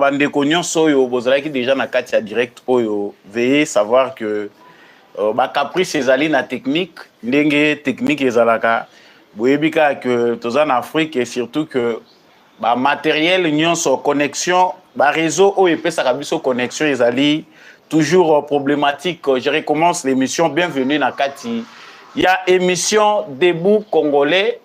bande nyonso oyo bozalaki déjà na kati ya direct oyo veuillez savoir que ba caprice ezali na technique ndenge technique ezalaka boyebika que toza na Afrique et surtout que ba matériel nyonso connexion ba réseau oyo epesaka biso connexion ezali toujours problématique. Je recommence l'émission. Bienvenue na kati. Il y a émission Debout Congolais.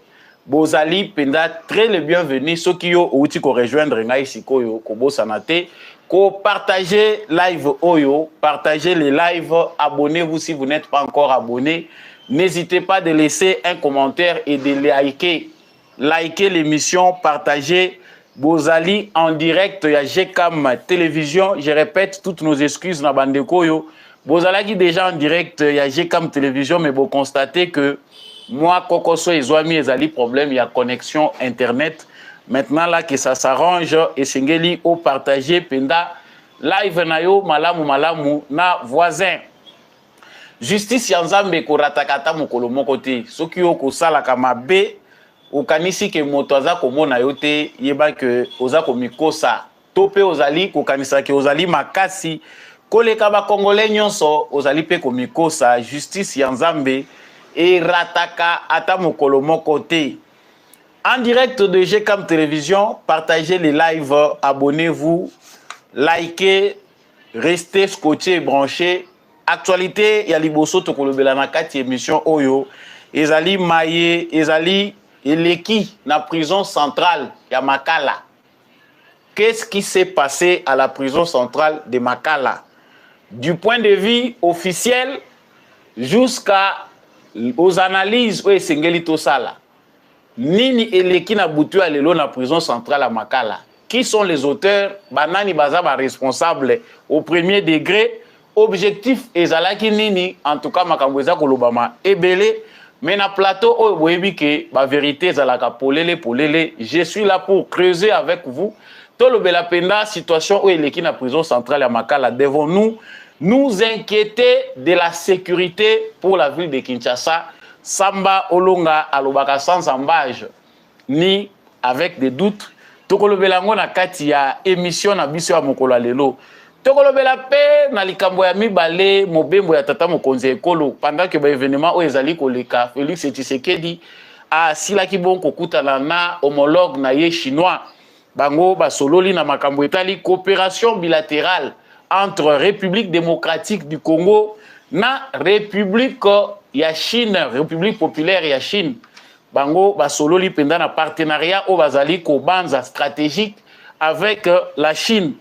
Bozali penda très le bienvenu. Ceux qui ont outil ko rejoindre ngai sikoyo ko bosanate ko partager live oyo, partagez les lives, abonnez-vous si vous n'êtes pas encore abonné. N'hésitez pas de laisser un commentaire et de liker. Likez l'émission, partagez. Bozali en direct, il y a GCAM Télévision. Je répète toutes nos excuses na bandekoyo. Bozala qui déjà en direct, il y a GCAM Télévision, mais vous constatez que moi, Kokoso et Zouami, ils ont des problèmes, il y a connexion Internet. Maintenant, là, que ça s'arrange, et Sengeli au partagé, Penda, live na yo, malamu, na voisin. Justice Yanzambe, Koratakata, Mokolo Mokote, Soki yo Kosala Kamabe, okanisi ke moto aza komona yote yeba ke oza komikosa tope ozali kokanisa ke ozali makasi koleka ba congolais nyonso ozali pe komikosa justice ya Nzambe et rataka ata mokolo moko te. En direct de GCAM Télévision, partagez les lives, abonnez-vous, likez, restez scotchés et branchés. Actualité ya liboso tokolobela na kati émission oyo ezali maye ezali Eleki, la prison centrale de Makala. Qu'est-ce qui s'est passé à la prison centrale de Makala? Du point de vue officiel jusqu'aux analyses où Sengeli Tosala. Nini Eleki na butu alelo na prison centrale à Makala. Qui sont les auteurs? Banani Bazaba responsable au premier degré. Objectif ezalaki nini? En tout cas, Makambweza Kolobama ebele. Mais na plateau, la vérité, je suis là pour creuser avec vous. Tout le Belapenda, situation où il est la prison centrale à Makala, devons-nous nous inquiéter de la sécurité pour la ville de Kinshasa, Samba Olonga, Alobaka sans embâge, ni avec des doutes. Tout le Belango na katia émission na biso ya Mokola lelo. Tokolobela pe na likambo ya mibale mobembo ya tata mokonzi ekolo pendant que ba événement o ezali koleka Félix Tshisekedi a silaki bon kokutana na homologue na ye chinois bango basololi na makambo etali coopération bilatérale entre République démocratique du Congo na République ya Chine, République populaire ya Chine bango basololi penda na partenariat o bazali ko banza stratégique avec la Chine.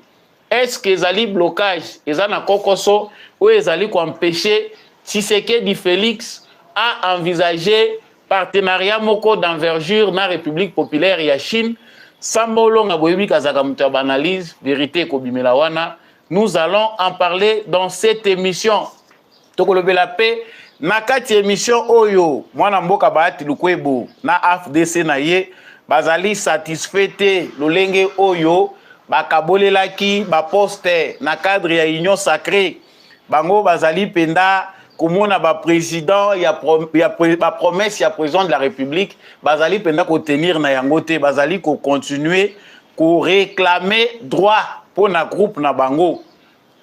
Est-ce que les blocages, ils ont kokoso ou ils allaient empêcher Tshisekedi Félix à envisager partenariat moko d'envergure dans la République populaire et la Chine? Sambolong aboyebi kazaka muta analyse vérité ko bimelawana. Nous allons en parler dans cette émission. Tokolobela pe na kati émission oyo mwana mboka baati lukwebo na AFDC na ye bazali satisfait lolenge oyo bakabolelaki ba poste na cadre ya union sacrée bango bazali penda komona ba président ya ba promesse ya président de la République bazali penda ko tenir na yango te bazali ko continuer ko réclamer droit pour na groupe na bango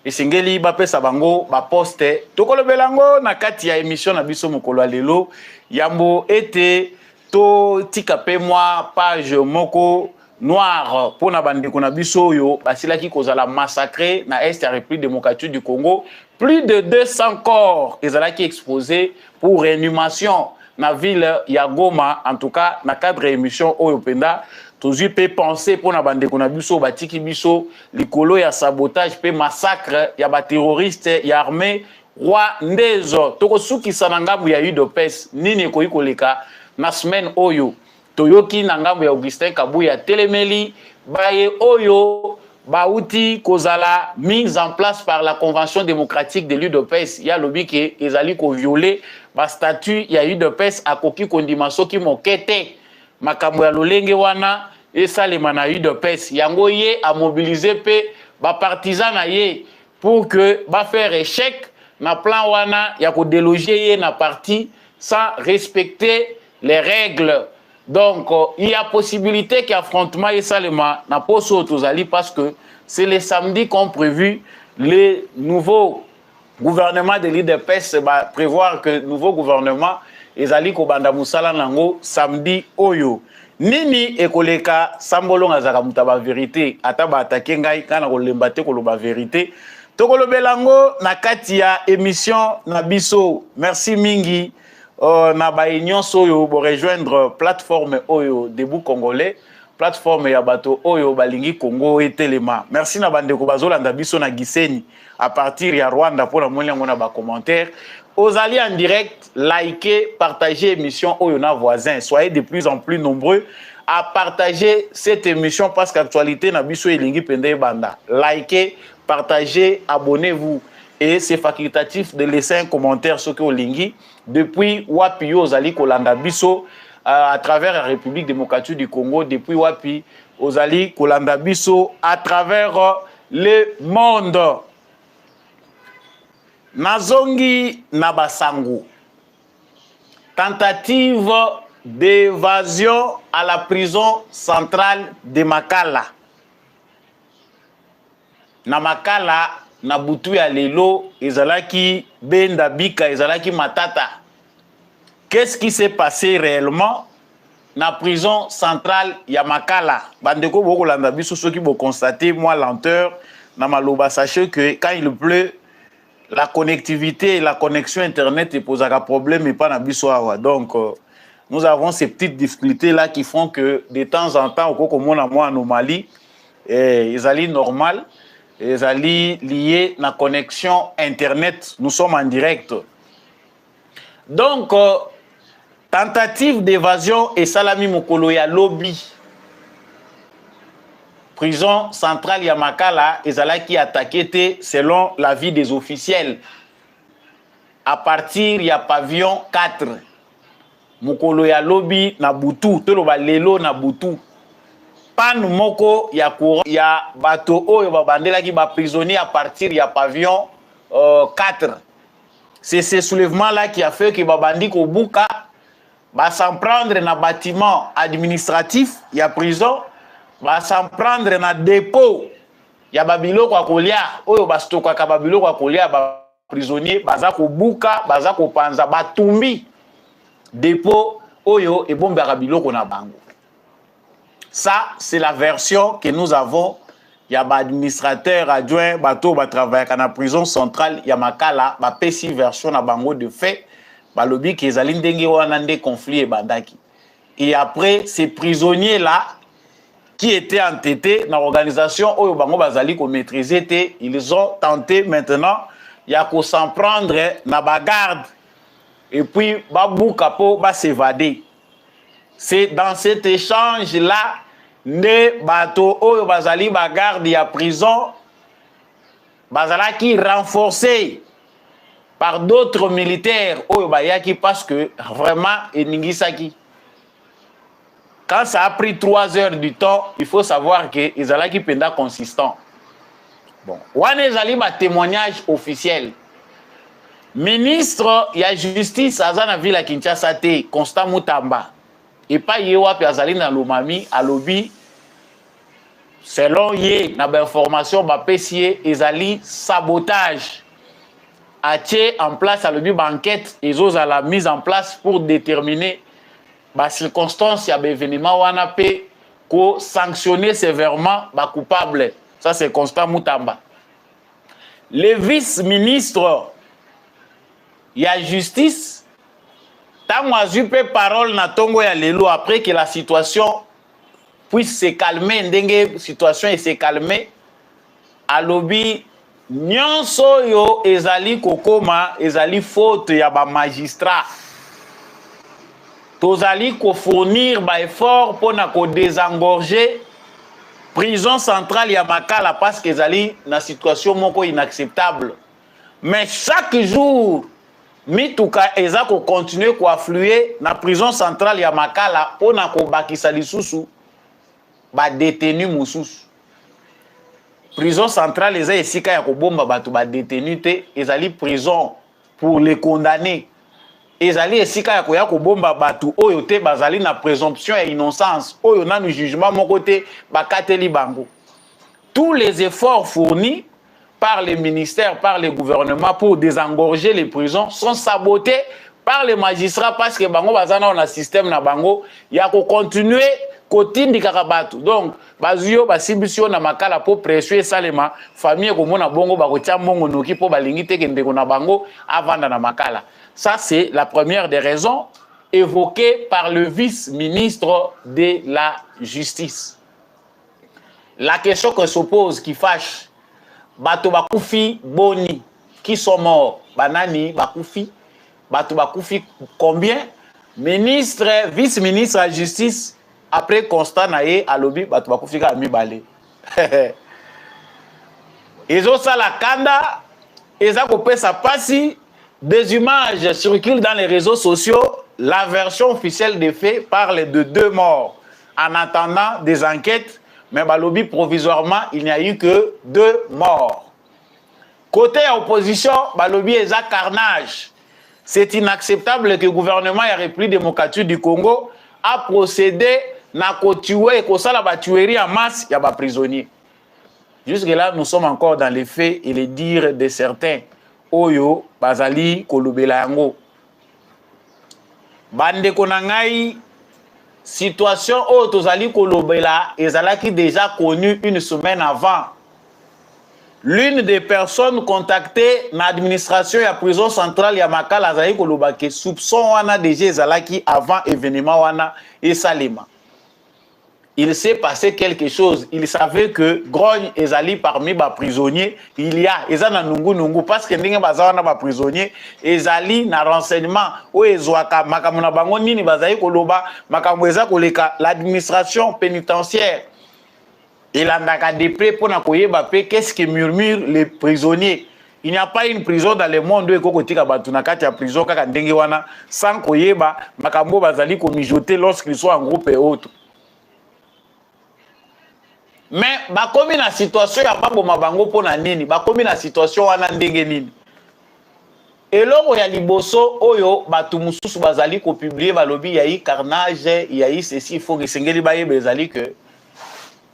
esengeli ba pesa bango ba poste tokolobelango na kati ya émission na biso mokolo lelo yambo ete to tika pe moi page moko noir pour na bande kona biso yo basilaki kozala massacré na est ya République démocratique du Congo plus de 200 corps ezalaki exposés pour réanimation na ville ya Goma en tout cas na cadre émission oyo penda tozui pe penser pour na bande kona biso batiki biso likolo ya sabotage pe massacre ya ba terroriste ya armée rwandaise toko suki sanangabu ya UDPS nini ko ikoleka na semaine oyo Toyoki nangambo ya Augustin Kabuya Telemeli baye oyo bauti kozala mise en place par la convention démocratique de l'UDPS ya lobike ezali ko violer ba statut ya UDPS akoki kondimaso ki mokete makambo ya lolenge wana esalema na UDPS yango ye a mobiliser pe ba partisan na ye pour que ba faire échec na plan wana ya ko déloger ye na parti sans respecter les règles Donc, il y a possibilité qu'affrontement et Salema n'a pas sauté parce que c'est les samedis qu'ont prévu les nouveaux gouvernements de l'IDPS prévoir que nouveau gouvernement ezali ko banda musala nango samedi oyo. Nini ekoleka sambolo ngazaka mutaba vérité ata ba attaquer ngai kana ko lembate ko loba vérité. Tokolobelango na kati ya émission na biso. Merci mingi. Na ba union soyo bo rejoindre plateforme oyo Debout Congolais, plateforme ya bato oyo balingi Congo etelema. Merci na bande ko bazolanda biso na Gisenyi à partir ya Rwanda pour la moyengo na ba commentaire. Ozali en direct, likez, partagez émission oyo na voisin. Soyez de plus en plus nombreux à partager cette émission parce qu'actualité na biso elingi pende banda. Likez, partagez, abonnez-vous. Et c'est facultatif de laisser un commentaire sur Olingi. Depuis Wapi Ozali Kolanda Biso à travers la République démocratique du Congo. Depuis Wapi Ozali Kolanda Biso à travers le monde. Nazongi Nabasangu. Tentative d'évasion à la prison centrale de Makala. Na Makala. Na butu ya lelo ezalaki benda bika ezalaki matata. Qu'est-ce qui s'est passé réellement na prison centrale ya Makala? Bandeko boko landa biso soki bo constater moi lenteur na maloba, sachez que quand il pleut la connectivité et la connexion internet pose un problème et pas na biso awa. Donc nous avons ces petites difficultés là qui font que de temps en temps au comme on a moi anomalie ezali normal. Les alliés liés à la connexion internet, nous sommes en direct. Donc, tentative d'évasion et Salami Mokoloya lobby. Prison centrale Yamakala, qui attaqué selon l'avis des officiels. À partir y a pavillon 4. Mokoloya lobby na Boutou, Toloba Lelo na Boutou. Pan moko ya courant ya bato oyo babandela ki ba prisonnier à partir ya pavillon 4. C'est ce soulèvement là qui a fait que babandi ko buka ba s'en prendre na bâtiment administratif ya prison, ba s'en prendre na dépôt ya babilo kwa kolia oyo ba stoka ka babilo kwa kolia ba prisonnier baza ko buka baza ko panza batumbi dépôt oyo e bombe ya biloko na bango. Ça, c'est la version que nous avons. Il y a un administrateur adjoint, bateau, travailler dans la prison centrale, il y a Makala, ma PC version na bango de fait, lobby qui est allé des conflits et bandaki. Et après, ces prisonniers-là, qui étaient entêtés dans l'organisation, où bango bazali ko maîtriser, ils ont tenté maintenant, il y a qu'à s'en prendre na bagarde. Et puis, babou kapo, s'évader. C'est dans cet échange-là, ne bateau oyo bazali bagarde ya prison bazalaki renforcé par d'autres militaires oyo bayaki parce que vraiment eningisaki. Quand ça a pris 3 heures du temps, il faut savoir que ezalaki penda consistant. Bon, wana ezali ba témoignage officiel. Ministre ya justice azana ville ya Kinshasa te Constant Mutamba. Et pas yewa pe azali na lomami alobi selon ye na ba information ba pesier ezali sabotage atie en place alobi ba enquête ezos à la mise en place pour déterminer ba circonstances ya ba événement wana pe ko sanctionner sévèrement ba coupable. Ça c'est Constant Mutamba. Le vice-ministre ya justice tant moi j'ai peu parole na tongo ya lelo après que la situation puisse se calmer, ndenge situation et se calmer, alobi nyonso yo ezali kokoma ezali faute ya ba magistrat. Tozali ko fournir ba effort pour na ko désengorger prison centrale ya Makala parce que ezali na situation moko inacceptable. Mais chaque jour mituka eza ko continuer ko affluer na prison centrale ya Makala pona ko bakisa lisusu ba détenu mususu. Prison centrale eza esika ya ko bomba batu ba détenu te ezali prison pour les condamnés. ezali esika ya koya kobomba batu oyo te bazali na présomption ya innocence oyo nanu jugement moko te bakateli bango. Tous les efforts fournis par les ministères, par les gouvernements pour désengorger les prisons sont sabotés par les magistrats parce que bango bazana on a système na bango ya ko continuer kotindika batu. Donc bazuyo basibisio na makala po pression salema famille ko mona bongo bakotia mbongo noki po balingi te kende ko na bango avanda na makala. Ça c'est la première des raisons évoquée par le vice-ministre de la Justice. La question que se pose qui fâche, bato bakufi boni qui sont morts, banani bakufi, bato bakufi combien? Ministre, vice-ministre de la Justice après constat naé à lobby bato bakufi ka mi balé. Ezo sala kanda, eza ko pesa pasi, des images circulent dans les réseaux sociaux, la version officielle des faits parle de 2 morts. En attendant des enquêtes, mais balobi provisoirement, il n'y a eu que 2 morts. Côté opposition, balobi eza carnage. C'est inacceptable que le gouvernement de la République démocratique du Congo a procédé à tuer et kosala ba tuerie en masse, il y a des prisonniers. Jusque là, nous sommes encore dans les faits et les dires de certains. Oyo bazali kolobela yango. Bande konangai situation oyo tozali kolobela ezalaki déjà connue une semaine avant. L'une des personnes contactées dans l'administration de la prison centrale ya Makala azali koloba ke soupçon wana déjà ezalaki avant événement wana et Salema. Il s'est passé quelque chose. Il savait que Grogne ezali parmi les prisonniers. Il y a, ezana nungu parce que ndenge bazawana ba prisonniers, ezali na renseignement o ezwaka makamuna bango nini bazali koloba makambo eza koleka l'administration pénitentiaire. Il a ndaka de près pour na koyeba pe qu'est-ce que murmurent les prisonniers. Il n'y a pas une prison dans le monde où ekokotika batu na kati ya prison kaka ndenge wana sans koyeba makambo bazali ko mijoter lorsqu'ils sont en groupe et autres. Mais bakomi na situation ya baboma bango pona nini bakomi na situation wana ndenge nini eloko ya liboso oyo batu mususu bazali ko publier balobi ya carnage ya ceci il faut que sengeli bayebe ezali que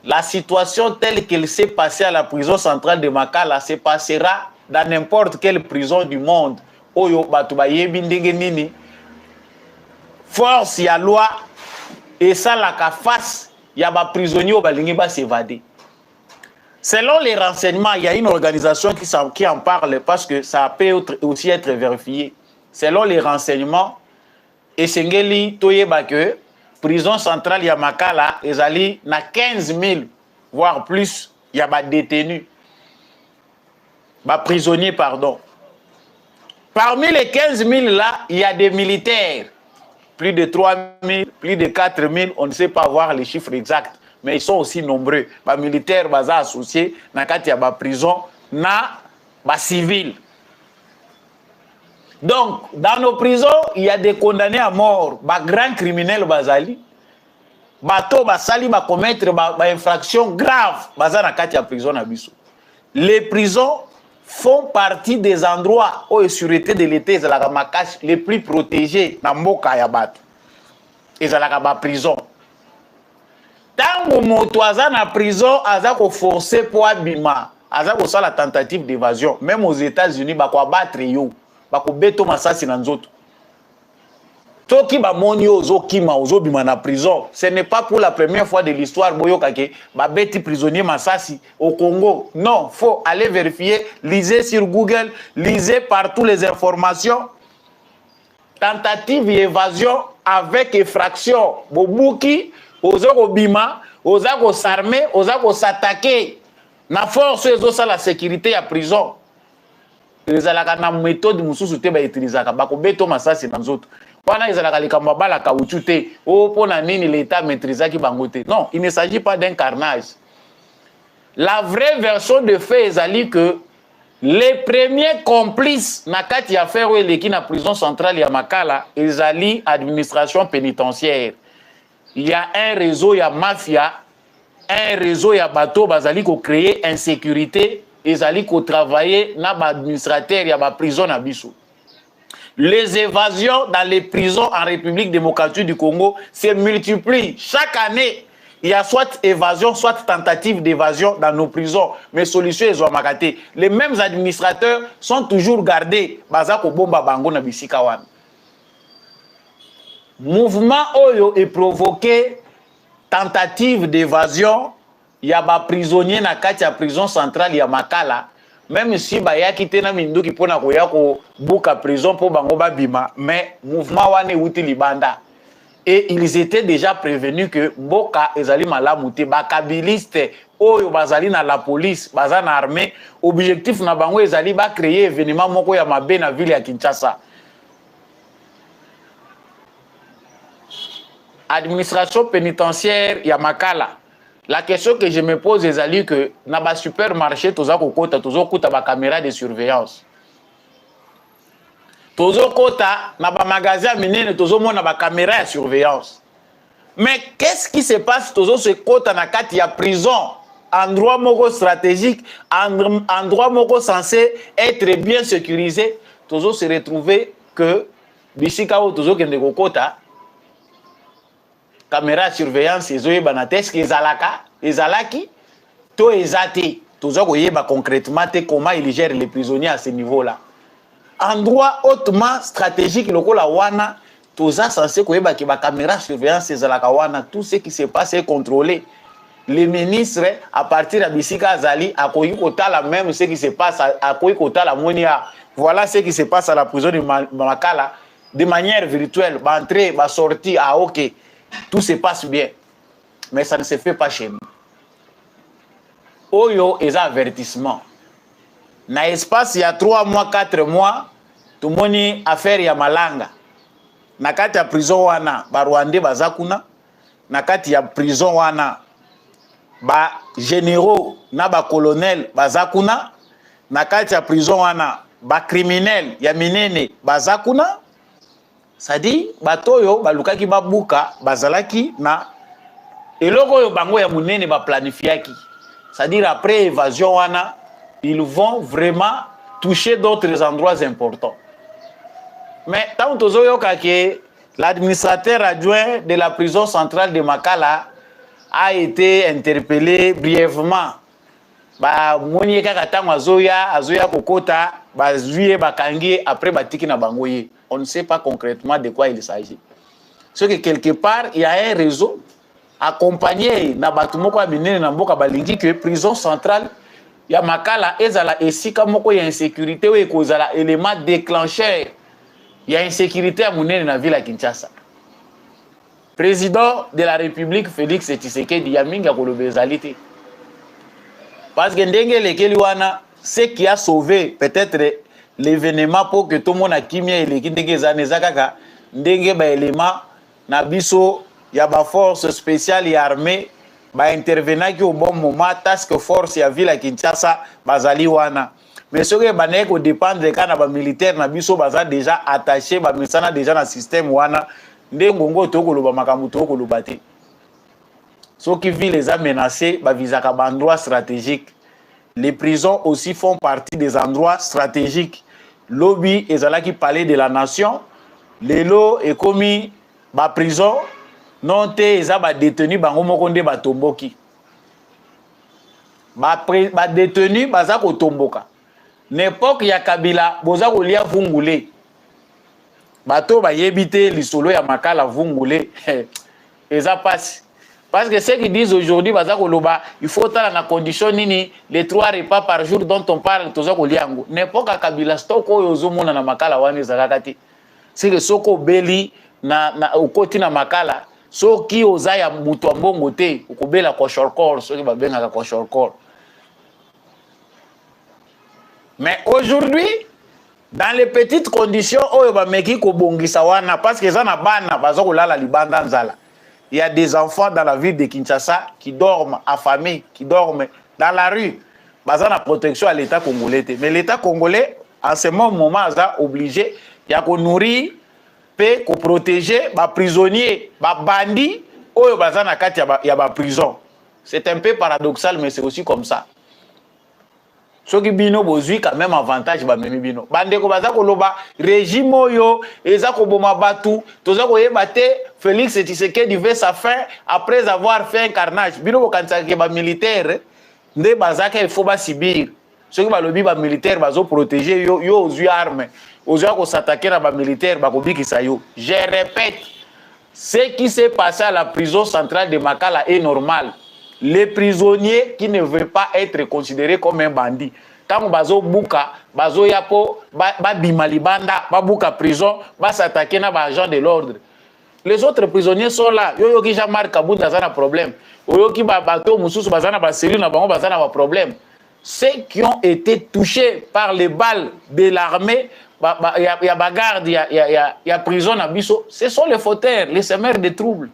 la situation telle qu'elle s'est passée à la prison centrale de Makala se passera dans n'importe quelle prison du monde oyo batu bayebi ndenge nini force ya loi et ça la ka face il y a des prisonniers qui vont s'évader. Selon les renseignements, il y a une organisation qui en parle parce que ça peut aussi être vérifié. Selon les renseignements, et Sengeli Toyeba que prison centrale Yamakala, ils allaient na 15 000, voire plus, il y a des détenus. Des prisonniers, pardon. Parmi les 15 000 là, il y a des militaires. Plus de 3 000, plus de 4 000, on ne sait pas voir les chiffres exacts, mais ils sont aussi nombreux. Les militaires sont associés dans la prison, dans les civils. Donc, dans nos prisons, il y a des condamnés à mort, des grands criminels bazali, bato basali ba commettre ba infraction grave, bazana dans la prison na biso. Les prisons font partie des endroits où la sûreté de l'État est les plus protégés dans Mboka ya bato. Ils sont en prison. Tant que moto aza na prison, aza ko forcer pour abima, aza ko la tentative d'évasion. Même aux États-Unis, ba ko battre yo, ba ko beto masasi na nzoto. Toki ba moni ozo kima ozo bima na prison, ce n'est pas pour la première fois de l'histoire boyoka ke ba beti prisonnier masasi au Congo. Non, faut aller vérifier, lisez sur Google, lisez partout les informations. Tentative d'évasion avec effraction. Bobuki ozo bima, ozo ko s'armer, ozo ko s'attaquer. Na force ozo sa la sécurité ya prison. Les alaka na méthode mususu te ba utilizaka ba ko beto masasi na nzoto. Non, il ne s'agit pas d'un carnage. La vraie version de fait est que les premiers complices dans cette affaire où il est la prison centrale ya Makala, ils allient administration pénitentiaire. Il y a un réseau, il y a mafia, un réseau, il y a bateau, bazali ko créer insécurité, ils allient ko travailler na ba administrateur, il y a ba prison na biso. Les évasions dans les prisons en République démocratique du Congo se multiplient. Chaque année, il y a soit évasion, soit tentative d'évasion dans nos prisons. Mais solution est Zouamakaté. Les mêmes administrateurs sont toujours gardés. Bazako bomba bango na bisika wana. Mouvement Oyo est provoqué tentative d'évasion. Il y a des prisonniers na kati ya prison centrale ya Makala. Même si bayaki tena minduki pona koya ko buka prison pour bango babima, mais mouvement wane wuti libanda. Et ils étaient déjà prévenus que Boka ezali malamuté bakabiliste oyo bazali na la police, bazali na armée, objectif na bango ezali ba créer événement moko ya mabe na ville ya Kinshasa. Administration pénitentiaire ya Makala. La question que je me pose est que dans les supermarchés, tous les caméras de surveillance. Tous les magasins, tous les caméras de surveillance. Mais qu'est-ce qui se passe tous les dans la prison, endroit moko stratégique, endroit moko censé être bien sécurisé, tous se retrouver que bisika ou tous kende kokota caméra de surveillance ezoye banateske ezalaki to ezate tozo koyeba concrètement comment ils gèrent les prisonniers à ce niveau là. Endroit hautement stratégique lokola wana toza censé koyeba ki ba caméra de surveillance ezalaka wana, tout ce qui se passe est contrôlé. Les ministres à partir de bisika azali akoyi kotala même ce qui se passe akoyi kotala monia. Voilà ce qui se passe à la prison de Makala de manière virtuelle, ba entrer ba sortir à OK. Tout se passe bien, mais ça ne se fait pas chez nous. Oyo est un avertissement. Dans l'espace, il y a 3 mois, 4 mois, tout le monde a affaire ya malanga. Na kati ya prison wana, ba Rwandais bazakuna. Na kati ya prison wana, ba généraux na ba colonel bazakuna. Na kati ya prison wana, ba criminel ya minene bazakuna. C'est-à-dire, batoyo balukaki babuka bazalaki na eloko yo bango ya munene ba planifiaki. C'est-à-dire après évasion wana, ils vont vraiment toucher d'autres endroits importants. Mais tant tozo yoka ke l'administrateur adjoint de la prison centrale de Makala a été interpellé brièvement. Ba moni kaka tango azoya kokota bazuye bakangi après batiki na bangoye. On ne sait pas concrètement de quoi il s'agit. C'est que quelque part, il y a un réseau accompagné na batumoko abinene na mboka balingi que prison centrale ya Makala ezala esika moko ya insécurité ou ekozala élément déclencheur ya insécurité ya munene na ville ya Kinshasa. Président de la République Félix Tshisekedi ya mingi kolobezalité. Parce que ndenge lekeli wana ce qui a sauvé peut-être l'événement pour que tout le monde a kimia eleki ndenge ezaneza kaka ndenge ba élément na biso ya ba force spéciale et armée ba intervenaki au bon moment task force ya ville ya Kinshasa bazali wana. Mais ce que bané ko dépendre kana ba militaire na biso baza déjà attaché ba misana déjà na système wana ndengongo tokoloba makambo tokoloba te. Ceux qui ville les a menacés ba visaka ba endroit stratégique. Les prisons aussi font partie des endroits stratégiques. Lobby ezalaki palais de la nation, lelo ekomi ba prison non te eza ba détenu bango moko nde batomboki. Ba détenu baza ko tomboka. N'époque ya Kabila boza ko lia vungule. Bato ba yebite lisolo ya Makala vungule. Eza passe. Parce que ceux qui disent aujourd'hui, il faut être dans condition nini les 3 repas par jour dont on parle, n'importe quel Kabila stoko yozomo na Makala wane zakati. C'est que soko beli na ukoti na Makala, soki ozaya mutu ambongo te, ukobela ko shortcore, soki babenga ko shortcore. Mais aujourd'hui, dans les petites conditions, oyo ba meki ko bongisa wana parce que za na bana bazoko lala libanda nzala. Il y a des enfants dans la ville de Kinshasa qui dorment affamés, qui dorment dans la rue. Basant la protection à l'État congolais. Mais l'État congolais, en ce moment, est obligé de nourrir, de protéger les prisonniers, les bandits, ou les prison. C'est un peu paradoxal, mais c'est aussi comme ça. soki bino bozwi quand même avantage ba memi bino bandeko baza koloba régime oyo eza koboma batu toza koyeba te Félix Tshisekedi veut sa fin après avoir fait un carnage bino bokanisa ke ba militaire nde bazaka il faut ba sibir soki balobi ba militaire bazo protéger yo ozwi arme ozwa ko s'attaquer na ba militaire ba kobikisa yo. Je répète, ce qui s'est passé à la prison centrale de Makala est normal. Les prisonniers qui ne veulent pas être considérés comme un bandit. Tant bazo buka, bazo yapo, ba bimalibanda, ba buka prison, ba s'attaquer na ba agent de l'ordre. Les autres prisonniers sont là. Yo ki Jean-Marc Kabunda zana problème. Yo ki ba bateau mususu bazana ba série na bango bazana ba problème. Ceux qui ont été touchés par les balles de l'armée, il y a bagarre, il y a prison à Bisso, ce sont les fauteurs, les semeurs de troubles.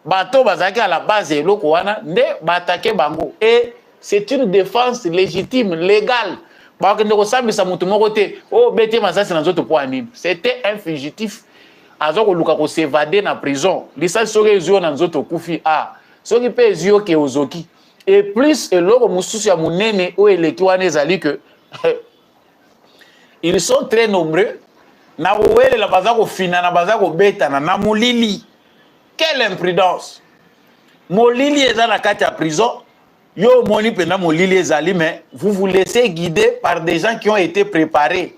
Bateau bazaki à la base de l'Okoana, ne batake bango. Et c'est une défense légitime, légale. C'était un fugitif. Azoko lukako s'évader na prison. Lisa soke ezio na nzoto kufi a. Soki pe ezio ke ozoki. Et plus eloko mususu ya munene o eleki wana ezali que ils sont très nombreux. Na wele la bazako fina na bazako beta na molili. Quelle imprudence! Molili est dans la carte à prison. Yo moni pena molili ezali mais vous vous laissez guider par des gens qui ont été préparés.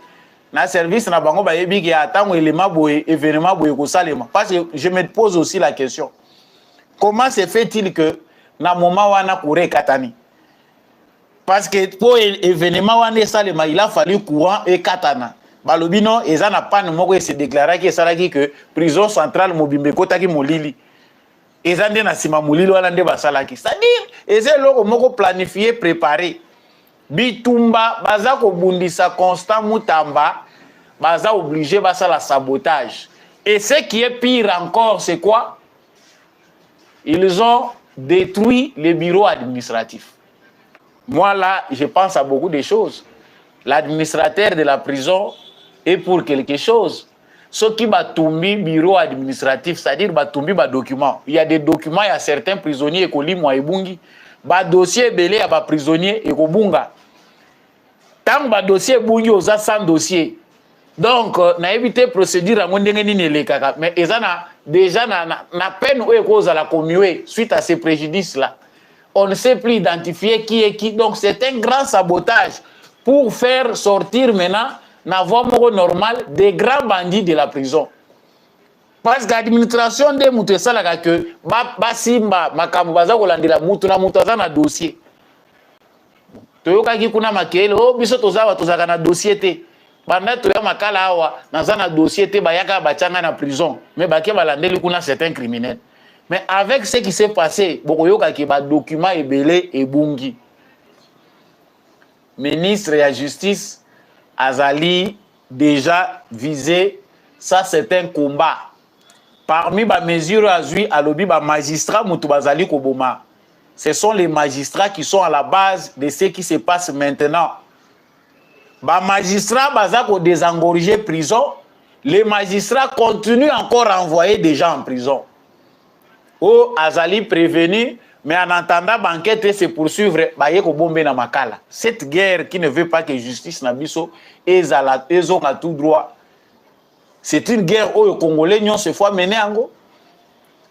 Na service na bango ba yebi ki atango élément boye événement boye ko salema. Parce que je me pose aussi la question. Comment se fait-il que na moment wana kure katani? Parce que pour événement wana salema il a fallu courant et katana. Balobino ezana pan moko se déclarer que salaki que prison centrale mobimbe kotaki molili. Ezande na sima molili wana nde basalaki. C'est-à-dire eze loko moko planifié préparé. Bitumba baza ko bundisa Constant Mutamba baza obligé basa la sabotage. Et ce qui est pire encore c'est quoi? Ils ont détruit les bureaux administratifs. Moi là, je pense à beaucoup de choses. L'administrateur de la prison est pour quelque chose. Ce qui va tomber bureau administratif, c'est-à-dire va tomber ba documents. Il y a des documents, il y a certains prisonniers qui ont moi ebungi, ba dossier belé à ba prisonnier et bunga. Tant ba dossier bungi aux sans dossier. Donc na évité procédure à mon ni les kaka, mais ezana déjà na peine ou cause à la commuée suite à ces préjudices là. On ne sait plus identifier qui est qui. Donc c'est un grand sabotage pour faire sortir maintenant na voie normale des grands bandits de la prison. Parce que l'administration de mutu esalaka que basimba makambo baza kolandela mutu na mutu aza na dossier. Toyokaki kuna makele o biso tozaka na dossier te. Banda toya makala awa naza na dossier te bayaka bachanga na prison. Mais baké balandeli kuna certains criminels. Mais avec ce qui s'est passé, bokoyokaki ba document ebele ebungi. Ministre de la Justice Azali déjà visé, ça c'est un combat. Parmi les mesures azui à l'obi ba magistrat Moutouazali Koboma. Ce sont les magistrats qui sont à la base de ce qui se passe maintenant. Ba magistrats bazako désengorger prison, les magistrats continuent encore à envoyer des gens en prison. Oh Azali prévenu. Mais en attendant, l'enquête se poursuivre, cette guerre qui ne veut pas que justice n'abisso et à tout droit. C'est une guerre où les Congolais n'ont se fois menée en go.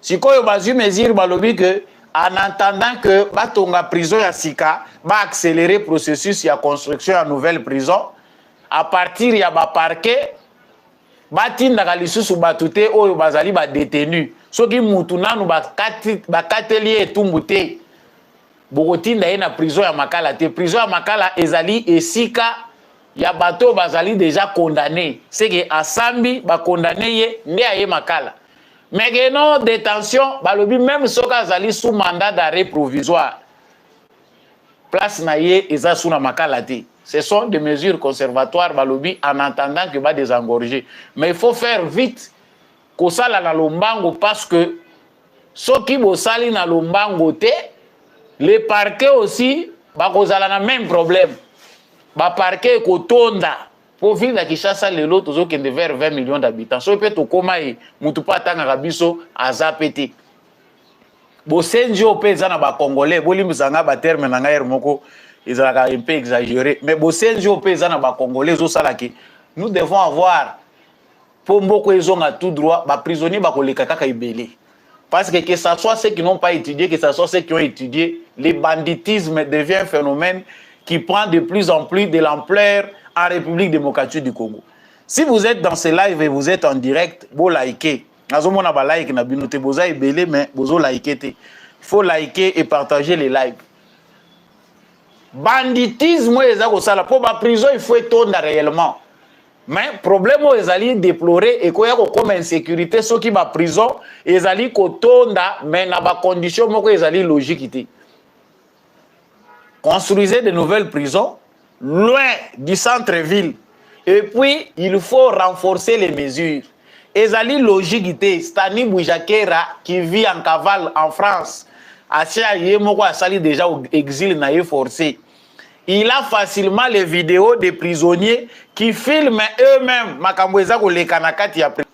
Si quoi bazu mesure balobi que en attendant que batonga prison ya sika va accélérer le processus ya construction à nouvelle prison à partir ya ba parquet batinda kalisusu batute oyo bazali ba détenu. Soki mutu nanu bakateli etumbu te bokotinda ye na prison ya Makala te. Prison ya Makala ezali esika ya bato bazali déjà condamné. C'est que asambi ba condamné ye nde aye Makala. Mais que non détention balobi même soka azali sous mandat d'arrêt provisoire. Place na ye eza sous na Makala te. Ce sont des mesures conservatoires balobi en attendant que va désengorger. Mais il faut faire vite. Kosala na lombango parce que soki bosali na lombango te, les parquets aussi bakozala na même problème. Ba parquet kotonda pour ville de Kinshasa lelo tozokende vers 20 millions d'habitants. So peut tokoma e mutu pa tanga biso azapete. Bosenji opeza na ba congolais bolimbisanga ba terme na ngaire moko ils ont un peu exagéré. Mais Bossenji au pays, Congolais, nous devons avoir, pour beaucoup ils ont à tout droit, les prisonniers, les kaka ibélé. Parce que ce soit ceux qui n'ont pas étudié, que ce soit ceux qui ont étudié, le banditisme devient un phénomène qui prend de plus en plus de l'ampleur en République démocratique du Congo. Si vous êtes dans ce live et vous êtes en direct, vous likez. Il faut liker et partager les lives. Banditisme, pour la prison, il faut étendre réellement. Mais le problème, ils allaient déplorer et qu'il y a comme insécurité, ceux qui sont en prison, ils allaient kotonda, mais dans des conditions, ils allaient logiques. Construisez de nouvelles prisons, loin du centre-ville. Et puis, il faut renforcer les mesures. Ils allaient logiques. Stani Boujakera, qui vit en cavale en France, a déjà au exil naïf forcé. Il a facilement les vidéos des prisonniers qui filment eux-mêmes.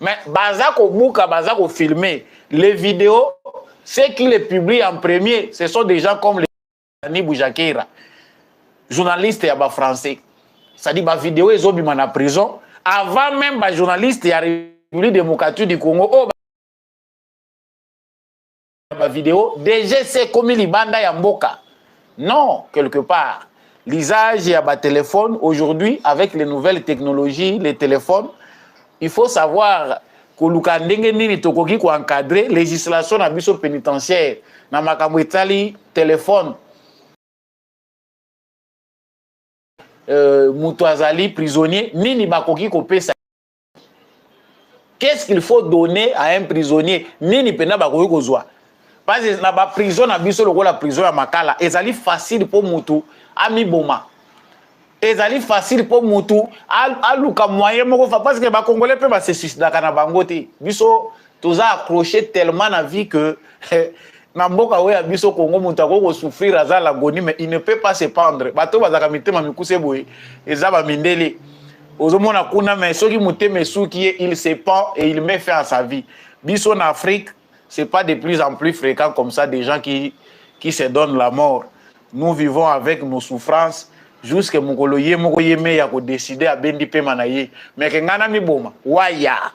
Mais Bazako Bouka, Bazako filmer les vidéos, ceux qui les publient en premier, ce sont des gens comme les Stani Boujakera, journalistes et français. C'est-à-dire que les vidéos, ils ont mis en prison. Avant même les journalistes et la République démocratique du Congo, la vidéo, déjà c'est comme les bandes Yamboka. Non, quelque part. L'usage y a des téléphones. Aujourd'hui, avec les nouvelles technologies, les téléphones, il faut savoir que l'encadrer la législation à biso pénitentiaire. Dans ma téléphone. Moutouazali, prisonnier, nini bakoki kopé ça. Qu'est-ce qu'il faut donner à un prisonnier? Nini pena bakoki kozwa. Parce que dans la prison, la prison à Makala, c'est facile pour Moutou, Ami Boma. C'est facile pour Moutou, Aluka moyen, parce que les Congolais peuvent se suicider dans la bangote. Biso, tous accroché tellement à la vie que, Namboka ouais, Biso Congo, Moutako souffrir à l'agonie, mais il ne peut pas se pendre. Bato Bazakamite, Mamikouse Boy, et Zaba Mindele. Ozomona Kuna, mais ceux qui moutent, mais ceux qui il se pend et il met fin à sa vie. Biso en Afrique, ce n'est pas de plus en plus fréquent comme ça, des gens qui se donnent la mort. Nous vivons avec nos souffrances jusqu'à Mokoloye, Mokoyeme, ya ko décider à Bendi Pemanaye. Mais que ngana mi boma, waya.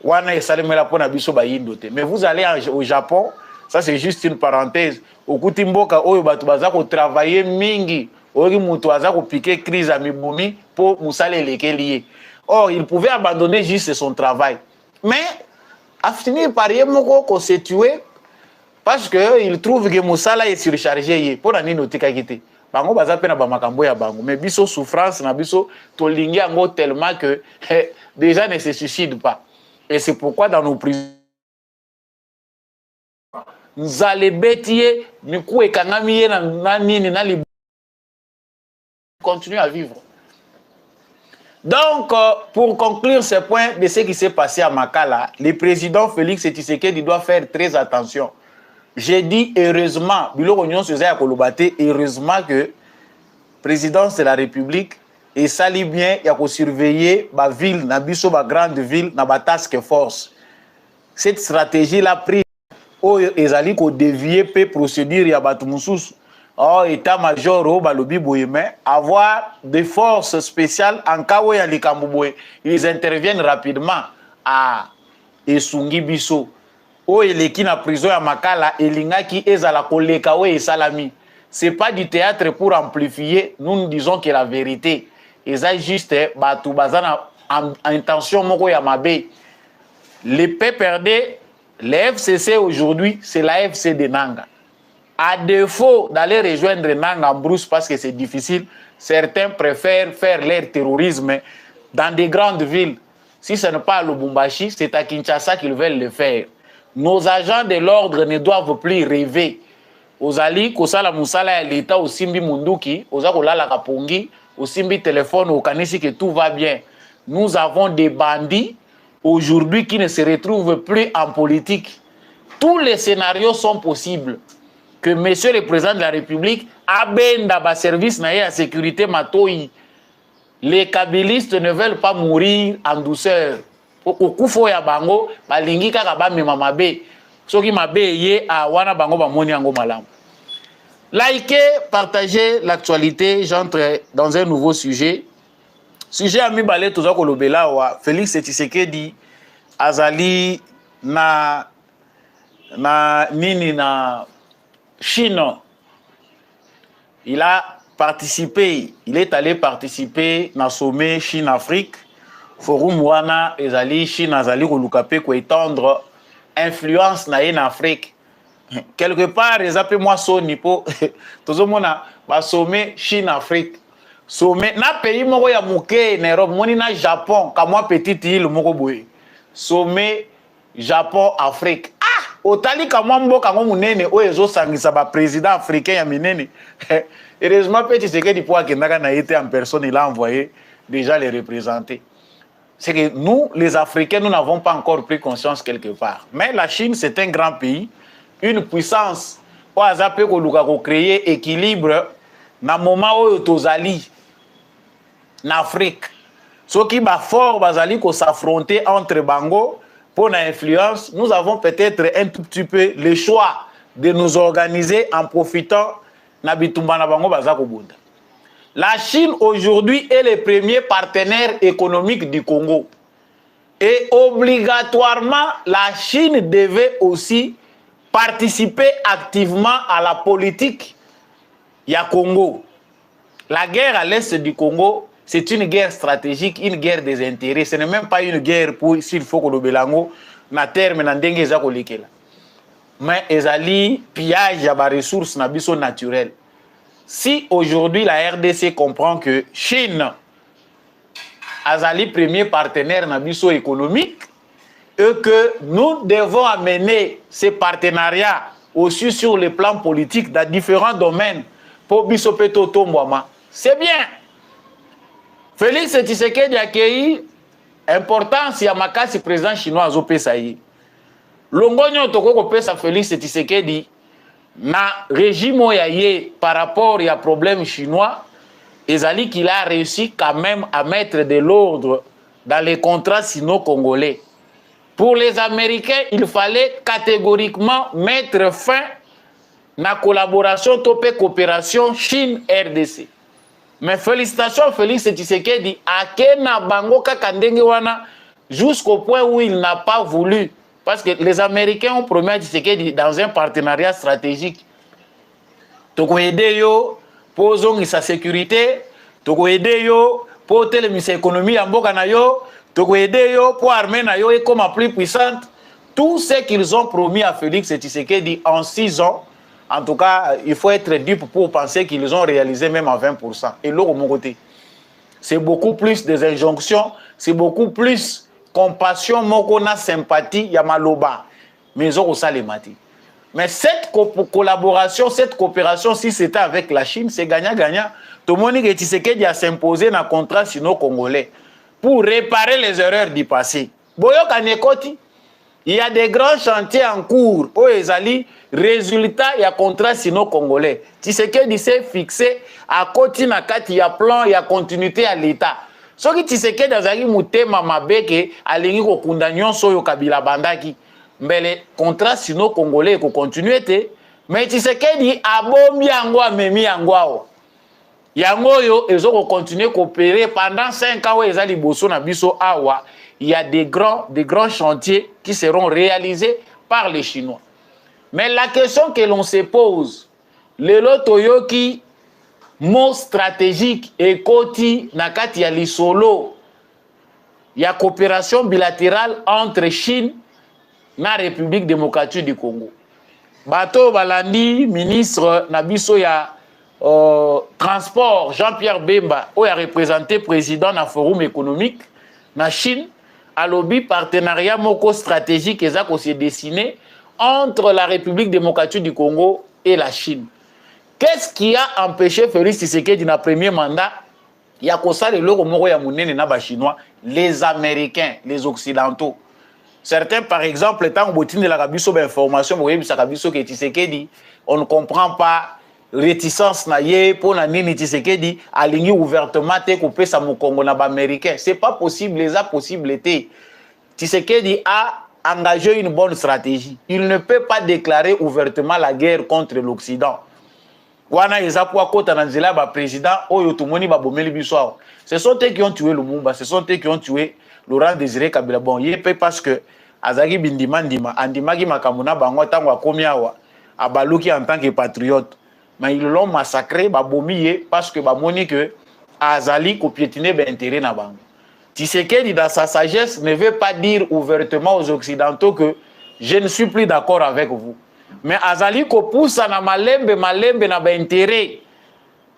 Wana esalemela pona biso ba yindote. Mais vous allez au Japon, ça c'est juste une parenthèse. Au Kutimboka, oyo batu baza ko travailler mingi, oyo mutu baza ko piquer crise à mibomi pour musale lekelié. Or, il pouvait abandonner juste son travail. Mais a fini par y constituer parce qu'il trouve que Moussala est surchargé. Pour la noter kakité. Bango baza pena ba makambo ya bango. Mais biso souffrance na biso tolingi ango tellement que déjà ne se suicide pas. Et c'est pourquoi dans nos prisons nous allons bêtier, nous continuer à vivre. Donc, pour conclure ce point de ce qui s'est passé à Makala, le président Félix Tshisekedi doit faire très attention. J'ai dit heureusement, heureusement que la présidence de la République et sali bien, il y a surveiller la ville, la grande ville, la task force. Cette stratégie-là prise, ils allaient dévier peu procédure, il y a Batumusus. Oh, état-major, avoir des forces spéciales en cas où ils interviennent rapidement à Esungi Biso. Oh, il est qui na prison à Makala, et l'ingaki ezala koleka et salami. C'est pas du théâtre pour amplifier, nous disons que la vérité. Et ça juste, batu bazana intention moko ya mabe. Les PPRD, les FCC aujourd'hui, c'est la FC de Nanga. À défaut d'aller rejoindre Nanga en brousse parce que c'est difficile, certains préfèrent faire leur terrorisme dans des grandes villes. Si ce n'est pas à Lubumbashi, c'est à Kinshasa qu'ils veulent le faire. Nos agents de l'ordre ne doivent plus rêver. Ozali, Kosala Moussala, l'État, au Simbi Munduki, Ozakola la Kapongi, au Simbi téléphone, au Kanisi, que tout va bien. Nous avons des bandits aujourd'hui qui ne se retrouvent plus en politique. Tous les scénarios sont possibles. Que monsieur le président de la République abenda ba service na ya sécurité matoi. Les kabylistes ne veulent pas mourir en douceur. Au kufo ya bango balingi kaka ba mema mabe. Soki mabe ye a wana bango ba moni yango malamu. Likez, partagez l'actualité. J'entre dans un nouveau sujet. Sujet ami balé toza kolobela wa Félix Tshisekedi azali na nini na Chine. Il a participé, il est allé participer na sommet Chine-Afrique. Forum wana ezali Chine azali kolukape ko étendre influence na en Afrique. Quelque part, ils appellent moi Sony pour tout le monde a sommet Chine-Afrique. Sommet, na pays moko ya muke Nairobi, moni na Japon, comme moi petite île moko boye. Sommet Japon-Afrique. Ah, otali kama mboka ngo munene o ezo sangisa ba président africain ya minene. Heureusement petit c'est que du poids que na été en personne, il a envoyé déjà les représenter. C'est que nous, les Africains, nous n'avons pas encore pris conscience quelque part. Mais la Chine, c'est un grand pays, une puissance. Au hasard, peut créer équilibre dans le moment où tozali en Afrique. Ce qui va fort, bazali ko s'affronter entre Bango pour l'influence. Nous avons peut-être un tout petit peu le choix de nous organiser en profitant na bitumba na Bango bazako bunda. La Chine aujourd'hui est le premier partenaire économique du Congo. Et obligatoirement, la Chine devait aussi participer activement à la politique ya Congo. La guerre à l'est du Congo, c'est une guerre stratégique, une guerre des intérêts. Ce n'est même pas une guerre pour s'il faut que le Belango na terme na ndenge za kolekela. Mais ezali pillage ya ba ressources na biso naturelles. Si aujourd'hui la RDC comprend que Chine azali premier partenaire na biso économique et que nous devons amener ces partenariats aussi sur le plan politique dans différents domaines pour biso peto tombwama, c'est bien. Félix Tshisekedi accueilli importance ya makasi président chinois azopesa yi. Longonyo toko kopesa Félix Tshisekedi na régime yaye par rapport à problème chinois, ezali qu'il a réussi quand même à mettre de l'ordre dans les contrats sino-congolais. Pour les Américains, il fallait catégoriquement mettre fin à la collaboration, topé coopération Chine-RDC. Mais félicitations Félix Tshisekedi, akena bango kakandenge wana jusqu'au point où il n'a pas voulu. Parce que les Américains ont promis à Tshisekedi dans un partenariat stratégique. Toko aider yo pour sa sécurité, toko aider yo pour télémise économie en mboka na yo, toko aider yo pour armer na yo et comme plus puissante. Tout ce qu'ils ont promis à Félix Tshisekedi en 6 ans, en tout cas, il faut être dupe pour penser qu'ils ont réalisé même à 20%. Et l'autre, mon côté, c'est beaucoup plus des injonctions, c'est beaucoup plus compassion, mokona sympathie, yamaloba, mais ils ont aussi les mati. Mais cette collaboration, cette coopération, si c'était avec la Chine, c'est gagnant-gagnant. Tout le monde est Tshisekedi a s'imposer dans le contrat sino-congolais pour réparer les erreurs du passé. Boyo Kanekoti, il y a des grands chantiers en cours. Oh, ezali, résultat, il y a contrat sino-congolais. Tshisekedi s'est fixé à côté na kati, il y a plan, il y a continuité à l'État. Ce qui Tshisekedi azali mutema mabeke alingi ko kundanion soyo kabila bandaki. Mais le contrat sino-congolais ko continuer te. Mais Tshisekedi abombi yango amemi yango ao. Yango yo ezo ko continuer coopérer pendant 5 ans ezali boso na biso awa. Il y a des grands chantiers qui seront réalisés par les Chinois. Mais la question que l'on se pose, le lotoyoki mot stratégique et koti nakati ya lisolo, il y a coopération bilatérale entre Chine et la République démocratique du Congo. Bato Balandi, ministre Nabiso ya transport Jean-Pierre Bemba, où a représenté président na forum économique na Chine, a lobby partenariat moko stratégique et ça qu'on s'est dessiné entre la République démocratique du Congo et la Chine. Qu'est-ce qui a empêché Félix Tshisekedi dans le premier mandat? Il y a comme ça les Chinois, les Américains, les Occidentaux. Certains, par exemple, étant au bout de la Kabiso d'information, on ne comprend pas réticence naie pour la nini Tshisekedi aligné ouvertement te couper sa Congo na américain. C'est pas possible, les a possibilités. Tshisekedi a engagé une bonne stratégie. Il ne peut pas déclarer ouvertement la guerre contre l'Occident. wana eza pour kota na nzela ba président oyo tumoni ba bomeli biso. Ce sont eux qui ont tué Lumumba, ce sont eux qui ont tué Laurent Désiré Kabila. Bon, yépe parce que azaki bindima ndima andimaki makamuna bango tango akomi awa abaluki en tant que patriote. Mais ils l'ont massacré, ba bomi parce que ba moni que azali ko piétiner ba intérêt na bango. Tshisekedi dans sa sagesse ne veut pas dire ouvertement aux occidentaux que je ne suis plus d'accord avec vous. Mais azali ko poussa na malembe na ba intérêt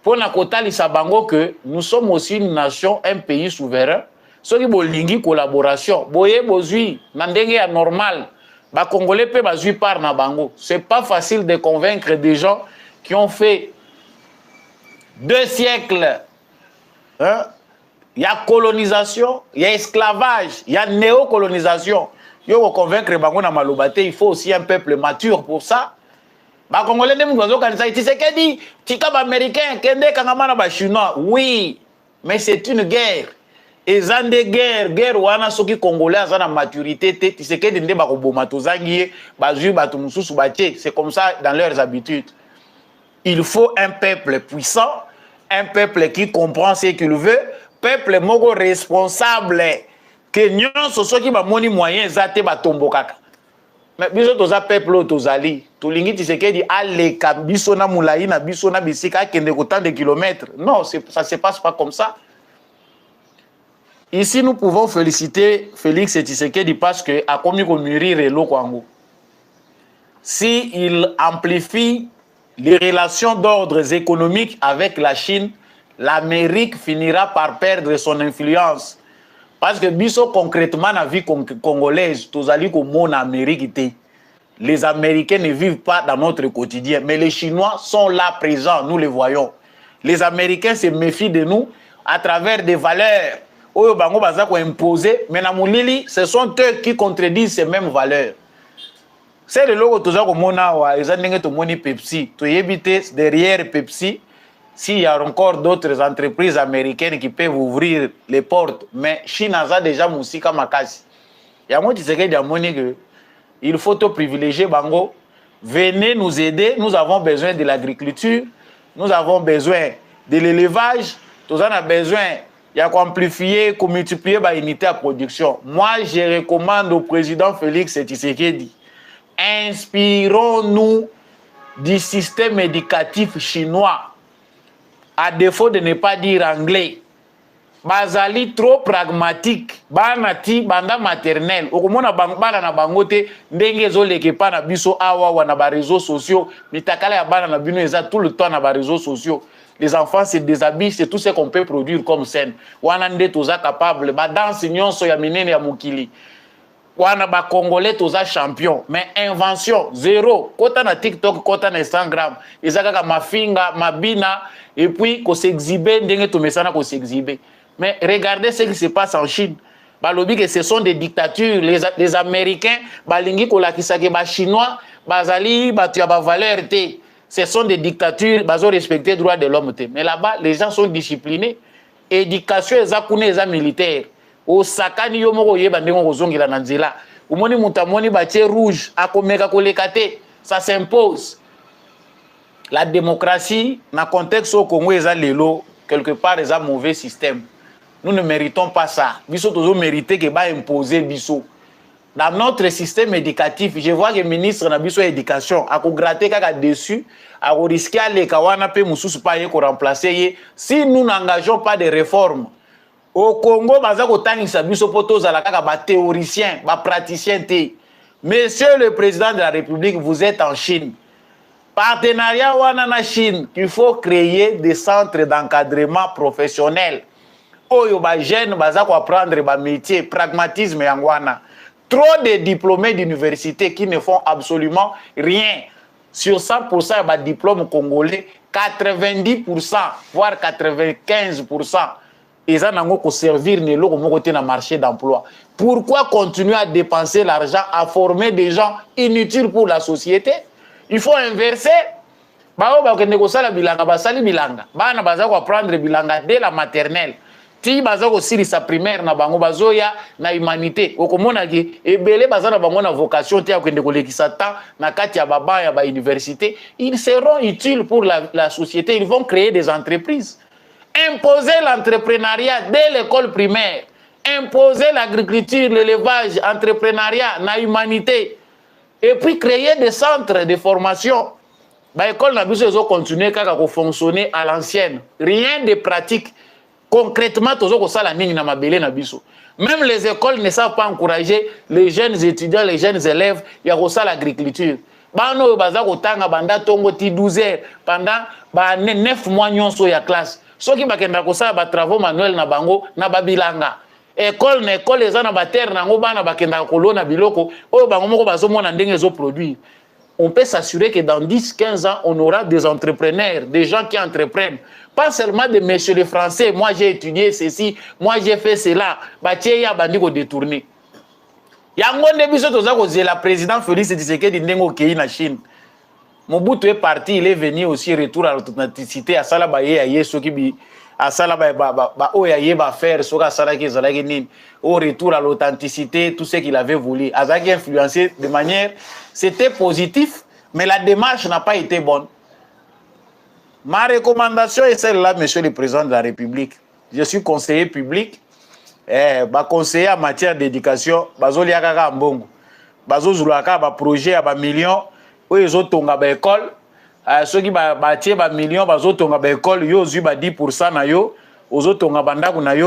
pour na kotalisa bango que nous sommes aussi une nation, un pays souverain. Soki bolingi collaboration, boye bozui na ndenge ya normal. Ba Congolais pe bazui par na bango. C'est pas facile de convaincre des gens qui ont fait 2 siècles. Hein? Il y a colonisation, il y a esclavage, il y a néocolonisation. Yo convaincre bango na malobate, il faut aussi un peuple mature pour ça. Ba Congolais ne mouzo kanisa Tshisekedi, tika ba américain kende kangama na ba chinois. Oui, mais c'est une guerre. Et zande guerre wana soki Congolais azana maturité te Tshisekedi nde ba ko boma tozangi bazui batu mususu batie. C'est comme ça dans leurs habitudes. Il faut un peuple puissant, un peuple qui comprend ce qu'il veut, peuple moko responsable que nyonso soki ba moni moyen zate ba tombokaka. Mais biso toza peuple tozali, tolingi Tshisekedi aleka biso na mulai na biso na bisika kende autant de kilomètres. Non, ça se passe pas comme ça. Ici, nous pouvons féliciter Félix Tshisekedi parce que a commis qu'on mûrir le Kwango. Si il amplifie les relations d'ordre économique avec la Chine, l'Amérique finira par perdre son influence. Parce que biso concrètement la vie congolaise, tous allés comme mon Amérique, les Américains ne vivent pas dans notre quotidien, mais les Chinois sont là présents, nous les voyons. Les Américains se méfient de nous à travers des valeurs. Oyo bango baza ko imposer, mais na mulili, ce sont eux qui contredisent ces mêmes valeurs. C'est le logo toza ko mona wa ezandenge to moni Pepsi, to yebite derrière Pepsi, s'il y a encore d'autres entreprises américaines qui peuvent ouvrir les portes, mais Chine a déjà musika makasi. Ya mo Tshisekedi a moni que il faut to privilégier bango, venez nous aider, nous avons besoin de l'agriculture, nous avons besoin de l'élevage, nous avons besoin il y a amplifier, multiplier la unité à production. Moi, je recommande au président Félix Tshisekedi, inspirons-nous du système éducatif chinois, à défaut de ne pas dire anglais. Bazali trop pragmatique, banati banda maternelle. Okomona bana na bangote ndenge zoleke pa na biso awa wa na ba réseaux sociaux, mitakala ya bana na bino eza tout le temps na ba réseaux sociaux. Les enfants se déshabillent, c'est tout ce qu'on peut produire comme scène. Wanande toza capable, ba danse nyonso ya minene ya mukili. Wana ba Congolais toza champion, mais invention zéro. Kota na TikTok, kota na Instagram, ezaka ka mafinga, mabina et puis ko s'exhiber ndenge to mesana ko s'exhiber. Mais regardez ce qui se passe en Chine. Balobi que ce sont des dictatures, les Américains, balingi ko lakisake ba Chinois, bazali batu ya ba valeur te. Ce sont des dictatures, ils ont respecté les droits de l'homme. Mais là-bas, les gens sont disciplinés. Éducation, ils sont militaires. Au Sakani, ils sont nanzela. Au moni mutamoni bâti rouge, à komeka kolekate, ça s'impose. La démocratie, dans le contexte au Congo, ils ont quelque part, ils ont un mauvais système. Nous ne méritons pas ça. Biso toujours mérité que va imposer biso. Dans notre système éducatif, je vois que le ministre de l'éducation a gratté dessus, a risqué les kawana pe mususu pa ye ko remplacer si nous n'engageons pas de réformes. Au Congo, baza ko tangisa biso poto za la kaka ba théoricien, ba praticien te. Monsieur le président de la République, vous êtes en Chine. Partenariat wana na Chine, il faut créer des centres d'encadrement professionnel. Oyo ba jeune baza ko apprendre ba métier, pragmatisme yangwana. Trop de diplômés d'université qui ne font absolument rien. Sur 100% de diplômes congolais, 90%, voire 95%, ils ont servir dans le marché d'emploi. Pourquoi continuer à dépenser l'argent, à former des gens inutiles pour la société? Il faut inverser. Bao ba ko négocier la bilanga, basali bilanga. Bana baza ko apprendre bilanga dès la maternelle. ti baza kosilisa primaire na bango bazoya na humanité okomona ki ebele baza na bango na vocation te ya kokende kolekisa temps na kati ya baba ya ba université, ils seront utiles pour la société, ils vont créer des entreprises. Imposer l'entrepreneuriat dès l'école primaire, imposer l'agriculture, l'élevage, l'entrepreneuriat, la humanité, et puis créer des centres de formation. L'école n'a pas continuer à fonctionner à l'ancienne. Rien de pratique. Concrètement, même les écoles ne savent pas encourager les jeunes étudiants, les jeunes élèves à l'agriculture. Bano baza kotanga banda tongo ti 12 heures pendant 9 mois nyonso ya classe. Soki bakenda kosala ba travaux manuels na bango na babilanga. École na école eza na ba terre nango bana bakenda kolona biloko oyo bango moko bazomona ndenge zo produire. On peut s'assurer que dans 10-15 ans, on aura des entrepreneurs, des gens qui entreprennent. Pas seulement des messieurs les Français, moi j'ai étudié ceci, moi j'ai fait cela. Bacheya bandiko détourné. Yango nebiso toza kozela président Félix Tshisekedi ndengo kei na Chine. Mobutu est parti, il est venu aussi retour à l'authenticité à sala ba ye ya yeso ki bi à sala ba o ya ye ba faire soka sala ki zala ki nini au retour à l'authenticité, tout ce qu'il avait voulu. Azaki influencé de manière, c'était positif, mais la démarche n'a pas été bonne. Ma recommandation est celle-là, monsieur le président de la République. Je suis conseiller public, conseiller en matière d'éducation, bazoli akaka mbongo. Bazo zulaka ba projet ba millions, oyo zotonga ba école, ceux qui ba tie ba millions bazo tonga ba école, yo zu ba 10% na yo.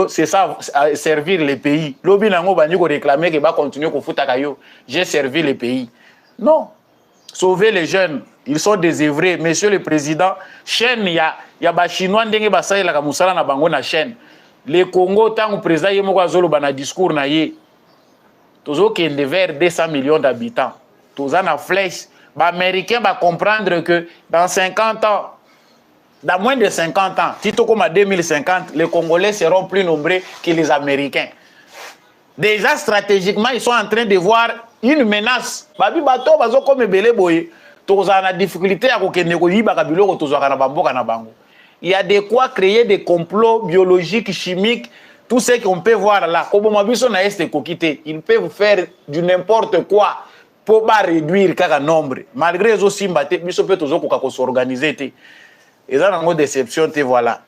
C'est ça, servir les pays. Lobi nango bandi ko réclamer que va continuer ko futaka yo. J'ai servi les pays. Non. Sauver les jeunes, ils sont désœuvrés. Monsieur le président, chaîne ya ba chinois ndenge ba la musala na bango na chaîne. Le Congo tant président yemo azolo bana discours na ye. Tozo kende vers 200 millions d'habitants. Toza na flèche, ba américain va comprendre que dans 50 ans dans moins de 50 ans, tito comme à 2050, les Congolais seront plus nombreux que les Américains. Déjà stratégiquement, ils sont en train de voir une menace. Babi bato bazo comme belé boye. Toza na difficulté à kokende ko yiba kabilo ko toza na bamboka na bango. Il y a de quoi créer des complots biologiques, chimiques, tout ce qu'on peut voir là. Comme mabiso na este kokité, ils peuvent faire du n'importe quoi pour pas réduire kaka nombre. Malgré les aussi mbaté, biso peut tozo ko s'organiser té. Et ça, une déception, te voilà.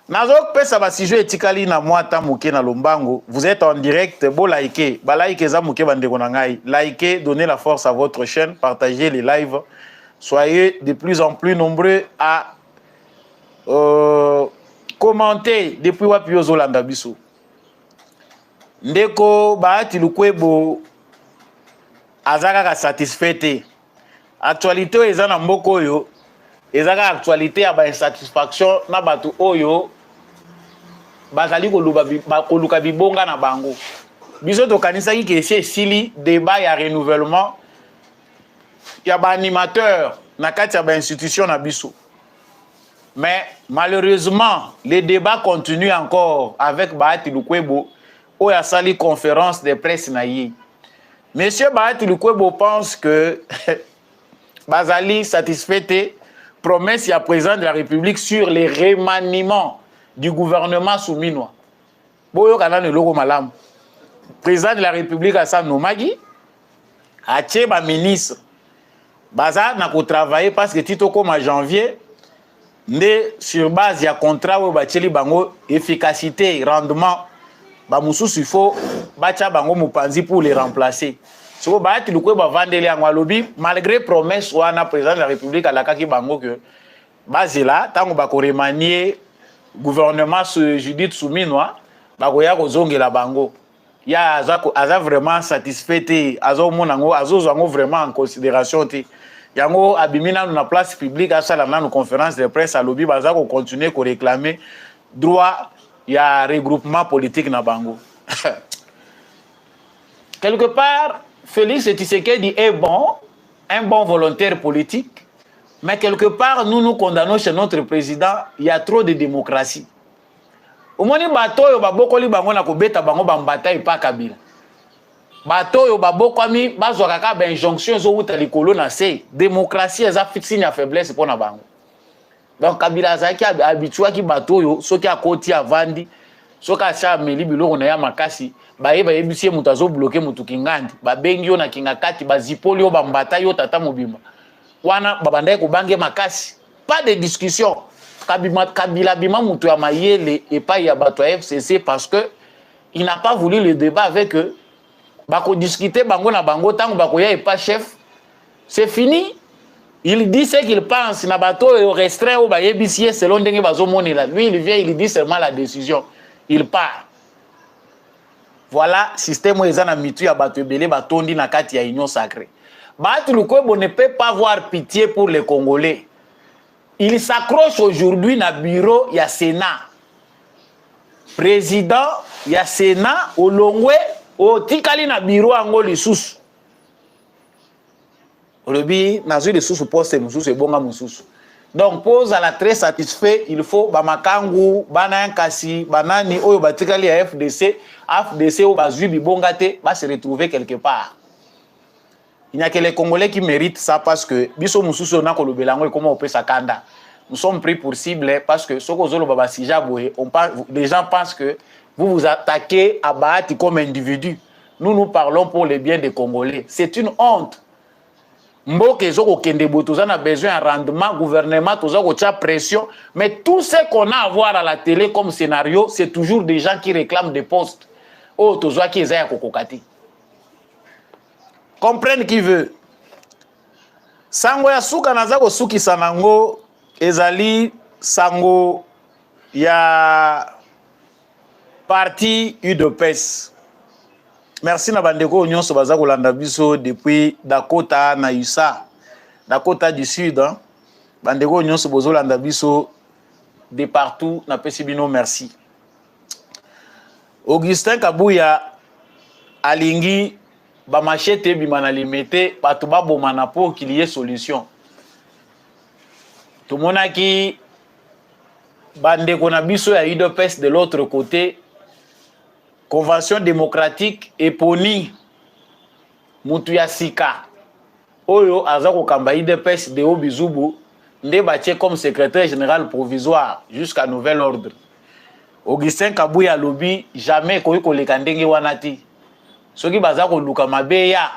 Nazok pesa ba sijo etikali na mwata muke na lombango. Vous êtes en direct, bo likez. Ba like za muke bandeko na ngai. Likez, donnez la force à votre chaîne, partagez les lives. Soyez de plus en plus nombreux à commenter depuis wapi ozolanda biso. Ndeko Bahati Lukwebo azaka ka satisfait. Actualité eza na mboko yo. Ezaka actualité ya ba insatisfaction na batu oyo bazali koluka bibonga na bango. Biso to kanisa ki kesi sili débat ya renouvellement ya ba animateur na kati ya ba institution na biso. Mais malheureusement, les débats continuent encore avec Bahati Lukwebo oyo asali conférence de presse na ye. Monsieur Bahati Lukwebo pense que bazali satisfait promesse ya président de la République sur les remaniements du gouvernement souminois. Boyo kanane loko malam. Président de la République a sa nomagi, a tché ba ministre. Baza na ko travailler parce que tito comme en janvier, né sur base ya contrat ou ba tcheli bango efficacité, rendement, ba mususu il faut ba tcha bango mupanzi pour les remplacer. So Bahati Lukwebo vandeli yango alobi malgré promesse wana président de la République alakaki bango que bazela tango ba ko remanier gouvernement Judith Suminwa ba ko ya ko zongela bango ya aza vraiment satisfait te azo monango azo zango vraiment en considération te yango abimina na place publique à sala na conférence de presse alobi baza ko continuer ko réclamer droit ya regroupement politique na bango. Quelque part Félix Tshisekedi est bon, un bon volontaire politique, mais quelque part, nous condamnons chez notre président, il y a trop de démocratie. Au moins, bato yo baboko li bango na ko beta bango bambata et pas Kabila. Bato yo baboko mi bazwa kaka ba injonction zo uta likolo na se démocratie eza fixine ya faiblesse pour na bango. Donc Kabila zaki habitué ki bato yo soki akoti avandi soka cha meli biloko na ya makasi bayeba yebisie mutu azobloke mutu kingandi babengi yo na kingakati bazipoli yo bambata yo tata mobimba wana babandaki kobange makasi pas de discussion Kabila bima mutu ya mayele epai ya bato ya FCC parce que il n'a pas voulu le débat avec eux bako discuter bango na bango tango bako ya epa chef c'est fini. Il dit ce qu'il pense na bato restreint ou bayebisie selon ndenge bazomonela lui il vient il dit seulement la décision il part. Voilà système eza na mitu ya bato ebele batondi na kati ya union sacrée. Bato Lukwebo ne peut pas avoir pitié pour les Congolais. Il s'accroche aujourd'hui na bureau ya Sénat. Président ya Sénat olongwe o tikali na bureau ango lisusu. Olobi nazo lisusu poste mususu ebonga mususu. Donc pose à la très satisfait, il faut bamakangu bana kasi banani oyo batikali ya FDC ou bazui bibongate va se retrouver quelque part. Il n'y a que les Congolais qui méritent ça parce que biso mususu na kolobelango comment on peut sakanda. Nous sommes pris pour cible parce que Sokozolo Baba Sijaboué, les gens pensent que vous vous attaquez à Bahati comme individu. Nous parlons pour le bien des Congolais. C'est une honte. Mboke Zoko Kendebo, tous on a besoin de rendement, gouvernement, tous on a pression. Mais tout ce qu'on a à voir à la télé comme scénario, c'est toujours des gens qui réclament des postes. Oh, tous on qui est à Kokokati. Comprenne qui veut. Sango ya suka nazako suki sanango. Ezali sango ya parti UDPS. Merci na bandeko nyonso baza kolanda biso depuis Dakota na USA. Dakota du Sud hein. Bandeko nyonso bozo landa biso de partout na pesi bino merci. Augustin Kabuya alingi ba machete bimana limité bato ba bomana pour qu'il y ait solution. Tout le monde a qui bande qu'on a biso ya UDPS de l'autre côté, convention démocratique et poni mutu ya sika oyo azako kamba UDPS de Obizubu nde batie comme secrétaire général provisoire jusqu'à nouvel ordre. Augustin Kabuya lobi jamais koyi koleka ndenge wana ti soki bazako luka mabeya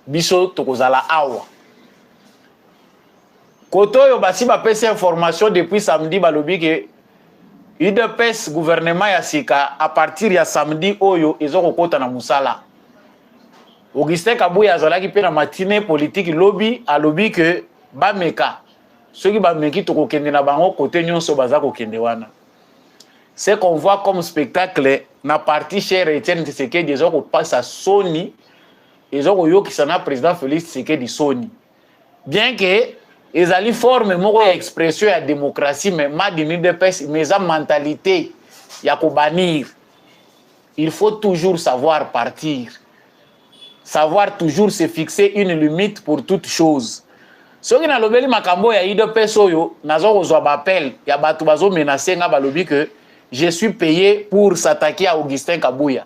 biso tokozala awa. Kotoyo basi ba pese information depuis samedi balobi que UDPS gouvernement ya sika à partir ya samedi oyo ezoko kota na musala. Augustin Kabuya azalaki pe na matinée politique lobby a lobby que ba meka ceux qui ba meki to kokende na bango côté nyonso bazako kende wana. Ce qu'on voit comme spectacle na parti cher Etienne Tshisekedi ezoko passe à Sony ezoko yokisana président Félix Tshisekedi Sony. Bien que ils allaient former une expression de la démocratie, mais la mentalité, il y a bannir. Il faut toujours savoir partir. Savoir toujours se fixer une limite pour toute chose. Ce qui est le bel makambo ya UDPS oyo, nazo kozwa appel, ya batu bazo menacer nga balobi que je suis payé pour s'attaquer à Augustin Kabuya.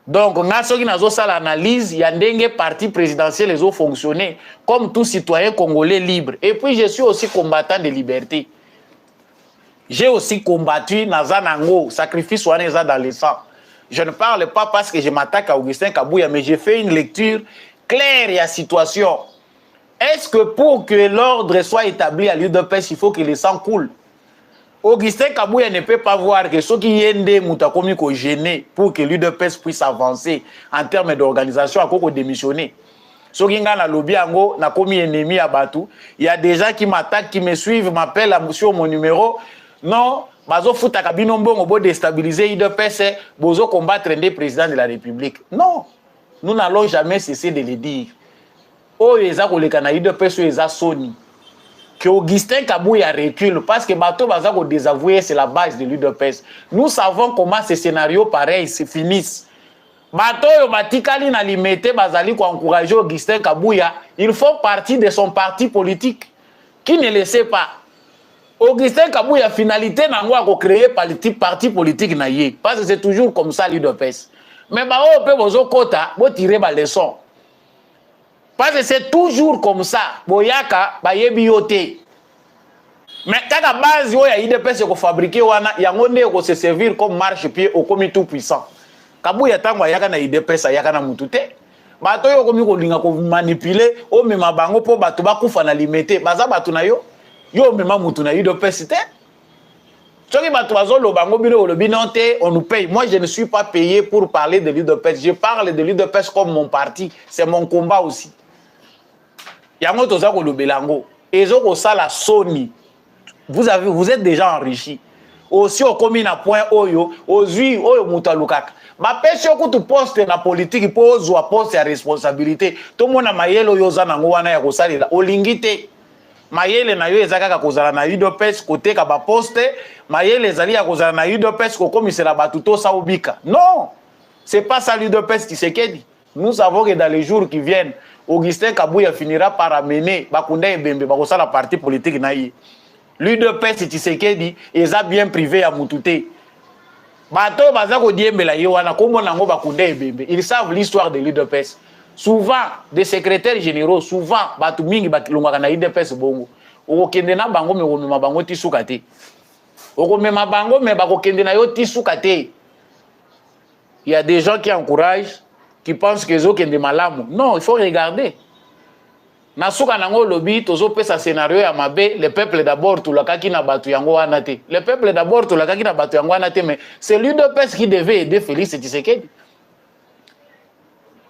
Donc, nga soki nazo sala analyse, ya ndenge parti présidentiel les ont fonctionné comme tout citoyen congolais libre. Et puis, je suis aussi combattant de liberté. J'ai aussi combattu Nazanango, sacrifice ouaneza dans le sang. Je ne parle pas parce que je m'attaque à Augustin Kabuya, mais j'ai fait une lecture claire et à situation. Est-ce que pour que l'ordre soit établi à l'UDPS, il faut que le sang coule? Augustin Kabuya ne peut pas voir que ceux qui yende mutakomi ko gêner pour que l'UDPS puisse avancer en termes d'organisation à koko démissionner. Ceux qui ngana lobby ango na komi ennemi à Batou, il y a des gens qui m'attaquent, qui me suivent, m'appellent à monsieur mon numéro. Non, bazo futa kabino mbongo bo déstabiliser l'UDPS, bozo combattre des présidents de la République. Non, nous n'allons jamais cesser de le dire. Oh, les a koleka na l'UDPS les a Sony. Que Augustin Kabuya recule parce que Bato Bazako désavoué, c'est la base de l'UDPS. Nous savons comment ces scénarios pareils se finissent. Bato Batikali na limité Bazali pour encourager Augustin Kabuya, ils font partie de son parti politique. Qui ne le sait pas? Augustin Kabuya, finalité, n'a pas créé parti politique naïe. Parce que c'est toujours comme ça l'UDPS. Mais on peut vous tirer la leçon. Parce que c'est toujours comme ça. Boyaka, bayebi yote. Mais kaka base yo ya IDPS ko fabriquer wana yango nde ko se servir comme marche-pied au comité tout puissant. Kabuya tango ayaka na IDPS ayaka na mutu te. Bato yo komi ko linga ko manipuler o mema bango po bato bakufa na limité. Baza bato na yo mema mutu na IDPS te. Soki bato bazolo bango bino olobi non te, on nous paye. Moi je ne suis pas payé pour parler de l'IDPS. Je parle de l'IDPS comme mon parti, c'est mon combat aussi. Yango toza ko lobelango. Ezo ko sala soni. Vous êtes déjà enrichi. Aussi au commune à point oyo, ozui oyo mutalukaka. Ma pêche ko tu poste na politique po ozwa poste ya responsabilité. To mona mayelo yo za nango wana ya kosalela olingite. Mayele na yo ezaka kozala na UDPS côté ka ba poste, mayele ezali ya kozala na UDPS ko komisela batuto sa ubika. Non. C'est pas ça l'UDPS Tshisekedi. Nous savons que dans les jours qui viennent, Augustin Kabouya finira par amener Bakunda Ebembe bakosa la parti politique na yi. L'UDPS Tshisekedi eza bien privé à Mutute. Bato bazako diembela yo wana kombo nango Bakunda Ebembe. Ils savent l'histoire de l'UDPS. Souvent des secrétaires généraux, souvent batu mingi bakilongaka na UDPS bongo. Okokende na bango me komema bango tisuka te. Okomema bango me bakokende na yo tisuka te. Il y a des gens qui encouragent, qui pensent que zo kende malamu. Non, il faut regarder. Nasuka nango lobby tozo pesa scénario ya mabe, le peuple d'abord tulakaki na batu yango wana te. Le peuple d'abord tulakaki na batu yango wana te, mais c'est l'UDPS qui devait aider Félix Tshisekedi.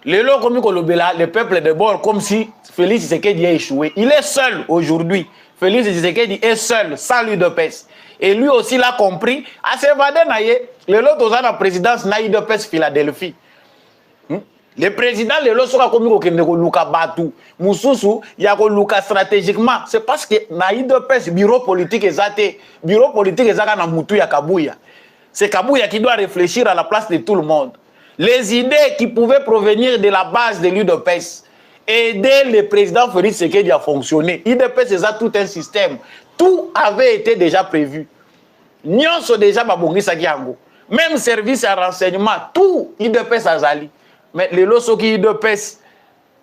Lelo komi kolobela le peuple d'abord comme si Félix Tshisekedi a échoué. Il est seul aujourd'hui. Félix Tshisekedi est seul sans l'UDPS. Et lui aussi l'a compris. A s'évader na ye, lelo toza na présidence na UDPS Philadelphie. Le président lelo soka komi ko kende ko luka batu mususu ya ko luka stratégiquement, c'est parce que na UDPS bureau politique ezate, bureau politique ezaka na mutu ya Kabouya. C'est Kabouya qui doit réfléchir à la place de tout le monde. Les idées qui pouvaient provenir de la base de l'UDPS, aider le président Félix Tshisekedi à fonctionner. UDPS ezat tout un système. Tout avait été déjà prévu. Nyonso déjà babongisaki yango. Même service à renseignement, tout UDPS azali. Mais lelo soki UDPS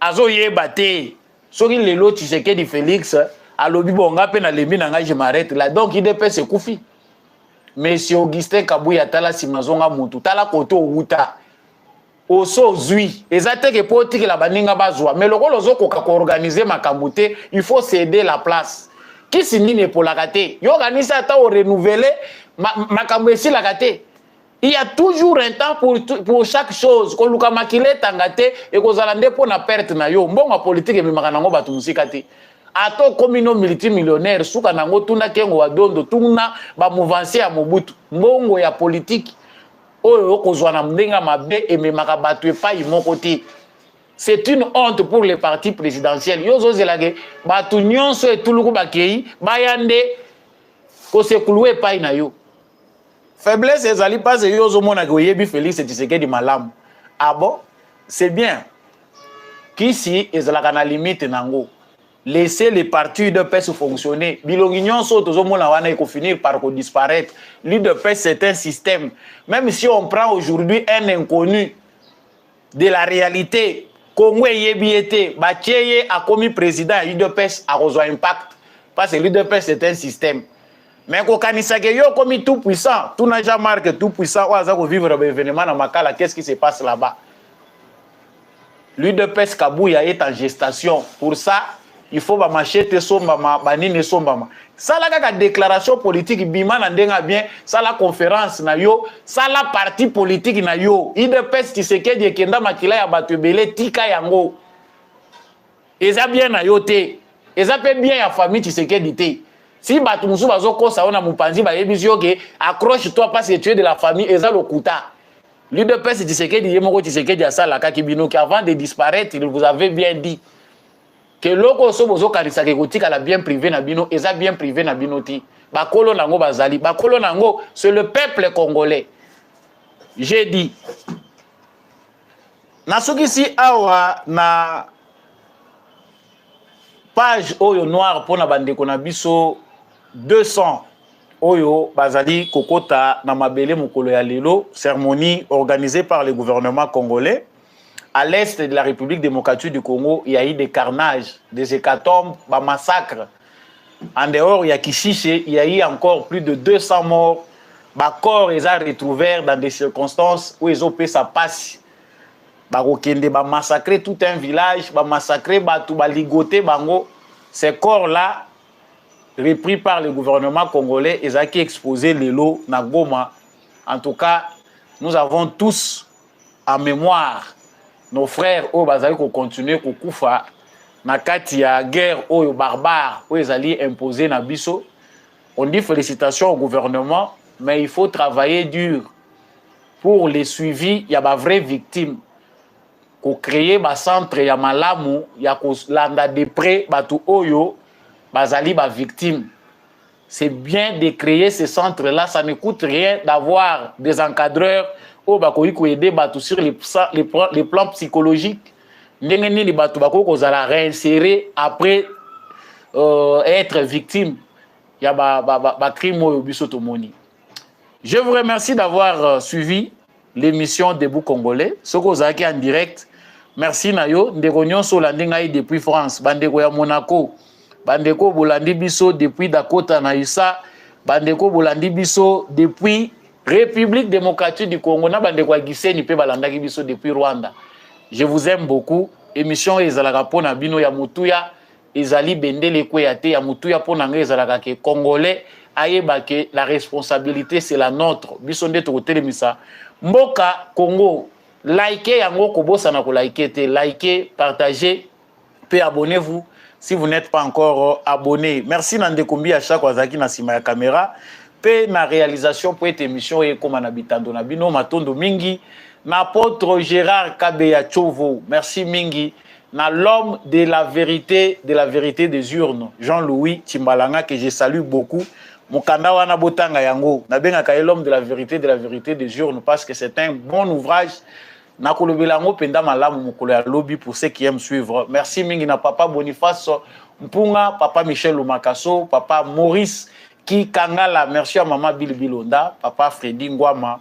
azo yeba te, soki lelo Tshisekedi Félix alobi bonga pe na lembi na ngai je m'arrête là. Donc UDPS ekufi. Monsieur Augustin Kabouya tala simazonga mutu tala koto wuta. Oso zui ezate ke politique la baninga bazwa. Mais lokolo zo koka ko organiser makambo te, il faut céder la place. Qui sinine pour la kate? Yo organiser ata o renouveler makambo esi la kate. Il y a toujours un temps pour chaque chose. Ko luka makile tangate et ko zalande pour na perte na yo. Mbongo politique me makanango batu musika te. Ato komino multimillionnaire suka nango tuna kengo wadondo tuna ba mouvance ya Mobutu. Mbongo ya politique oyo kozwa na mdenga mabe et me makabatu epa imoko te. C'est une honte pour les partis présidentiels. Yo zo zelage batu nyonso etuluku bakei bayande ko se kuluwe pa na yo. Faiblesse ezali pas yo zo mona ko yebi Félix Tshisekedi malamu. Ah bon? C'est bien. Kisi ezalaka na limite nango. Laissez les partis UDPS fonctionner. Bilongignon saute aux hommes il faut finir par disparaître. L'UDPS c'est un système. Même si on prend aujourd'hui un inconnu de la réalité, Congo Yebiete, Bacheye a commis président UDPS a rejoint impact. Parce que l'UDPS c'est un système. Mais quand on a commis tout puissant, tout n'a jamais marqué tout puissant, on va vivre un événement dans Makala, qu'est-ce qui se passe là-bas? L'UDPS Kabouya est en gestation. Pour ça, il faut ba machete sombama banine sombama. Ça la déclaration politique bima na ndenga bien, ça la conférence na yo, ça la parti politique na yo. IDPS Tshisekedi ekenda makila ya batu belé tika yango. Eza bien na yo te. Eza pe bien ya famille Tshisekedi te. Si batu musu bazo kosa ona mupanzi ba yebisi yo ke accroche-toi parce que tu es de la famille eza lokuta. L'UDPS Tshisekedi yemoko Tshisekedi asala kakibino qui avant de disparaître, il vous avait bien dit que loko sobozo karisa ke kotika la bien privé na bino eza bien privé na bino ti bakolo nango bazali bakolo nango c'est le peuple congolais. J'ai dit nasukisi awa na page oyo noir pona bandeko na biso 200 oyo bazali kokota na mabele mokolo ya lelo cérémonie organisée par le gouvernement congolais. À l'est de la République démocratique du Congo, il y a eu des carnages, des hécatombes, des massacres. En dehors, il y a Kishiche, il y a eu encore plus de 200 morts. Bah, corps, ils ont retrouvé dans des circonstances où ils ont fait sa passe. Bah, massacrer tout un village, bah, massacrer, bah, tout, bah, ligoter, bango. Ces corps-là, repris par le gouvernement congolais, ils ont exposé les lots na Goma. En tout cas, nous avons tous en mémoire nos frères qui ont continué à koufa na kati ya guerre oyo barbare où ils allaient imposer na biso. On dit félicitations au gouvernement, mais il faut travailler dur pour les suivis. Il y a des vraies victimes. Pour créer un centre ya malamu, ya landa de près batu oyo bazali ba victime. C'est bien de créer ce centre-là, ça ne coûte rien d'avoir des encadreurs ou bakoiko aider batu sur les plans psychologiques. Ndengeni batu bakoko zala réinsérer après être victime. Il y a ba crime oyo biso tomoni. Je vous remercie d'avoir suivi l'émission Debout Congolais. Soko zaki en direct. Merci Nayo. Ndeko nyonso landi ngai depuis France. Bandeko ya Monaco. Bandeko bolandi biso depuis Dakota na USA. Bandeko bolandi biso depuis République démocratique du Congo. Na bandeko ya Gisenyi pe balandaki biso depuis Rwanda. Je vous aime beaucoup. Émission ezalaka pona bino ya mutuya. Ezali bendele kweyate ya mutuya pona ngai ezalaka ke Congolais. Ayeba ke la responsabilité c'est la nôtre. Biso nde tokotelemisa. Mboka Congo. Likez yango kobosa na ko liker te. Likez, partagez, puis abonnez-vous si vous n'êtes pas encore abonné. Merci Nandekombi à chaque wazaki na sima ya caméra. Pe na réalisation pour cette émission et comme na bitando na bino matondo mingi na apôtre Gérard Kabeya Chovo. Merci mingi na l'homme de la vérité des urnes, Jean-Louis Timbalanga que je salue beaucoup. Mokanda wana botanga yango na benga ka l'homme de la vérité des urnes parce que c'est un bon ouvrage. Nakolobelango penda malamu mukolo ya lobby pour ceux qui aiment suivre. Merci mingi na papa Boniface Mpunga, papa Michel Lumakaso, papa Maurice Kikangala, merci à maman Bilbilonda, papa Freddy Ngwama,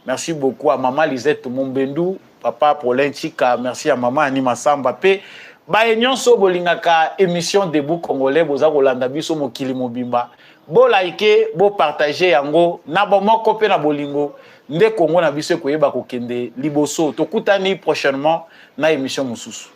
merci beaucoup à maman Lisette Mombendu, papa Paulin Chika, merci à maman Anima Samba pe ba nyonso bolingaka émission Debout Congolais boza kolanda biso mokili mobimba. Bo like, bo partager yango na bo moko pe na bolingo. Nde Congo na biso koyeba kokende liboso tokutani prochainement na émission mususu.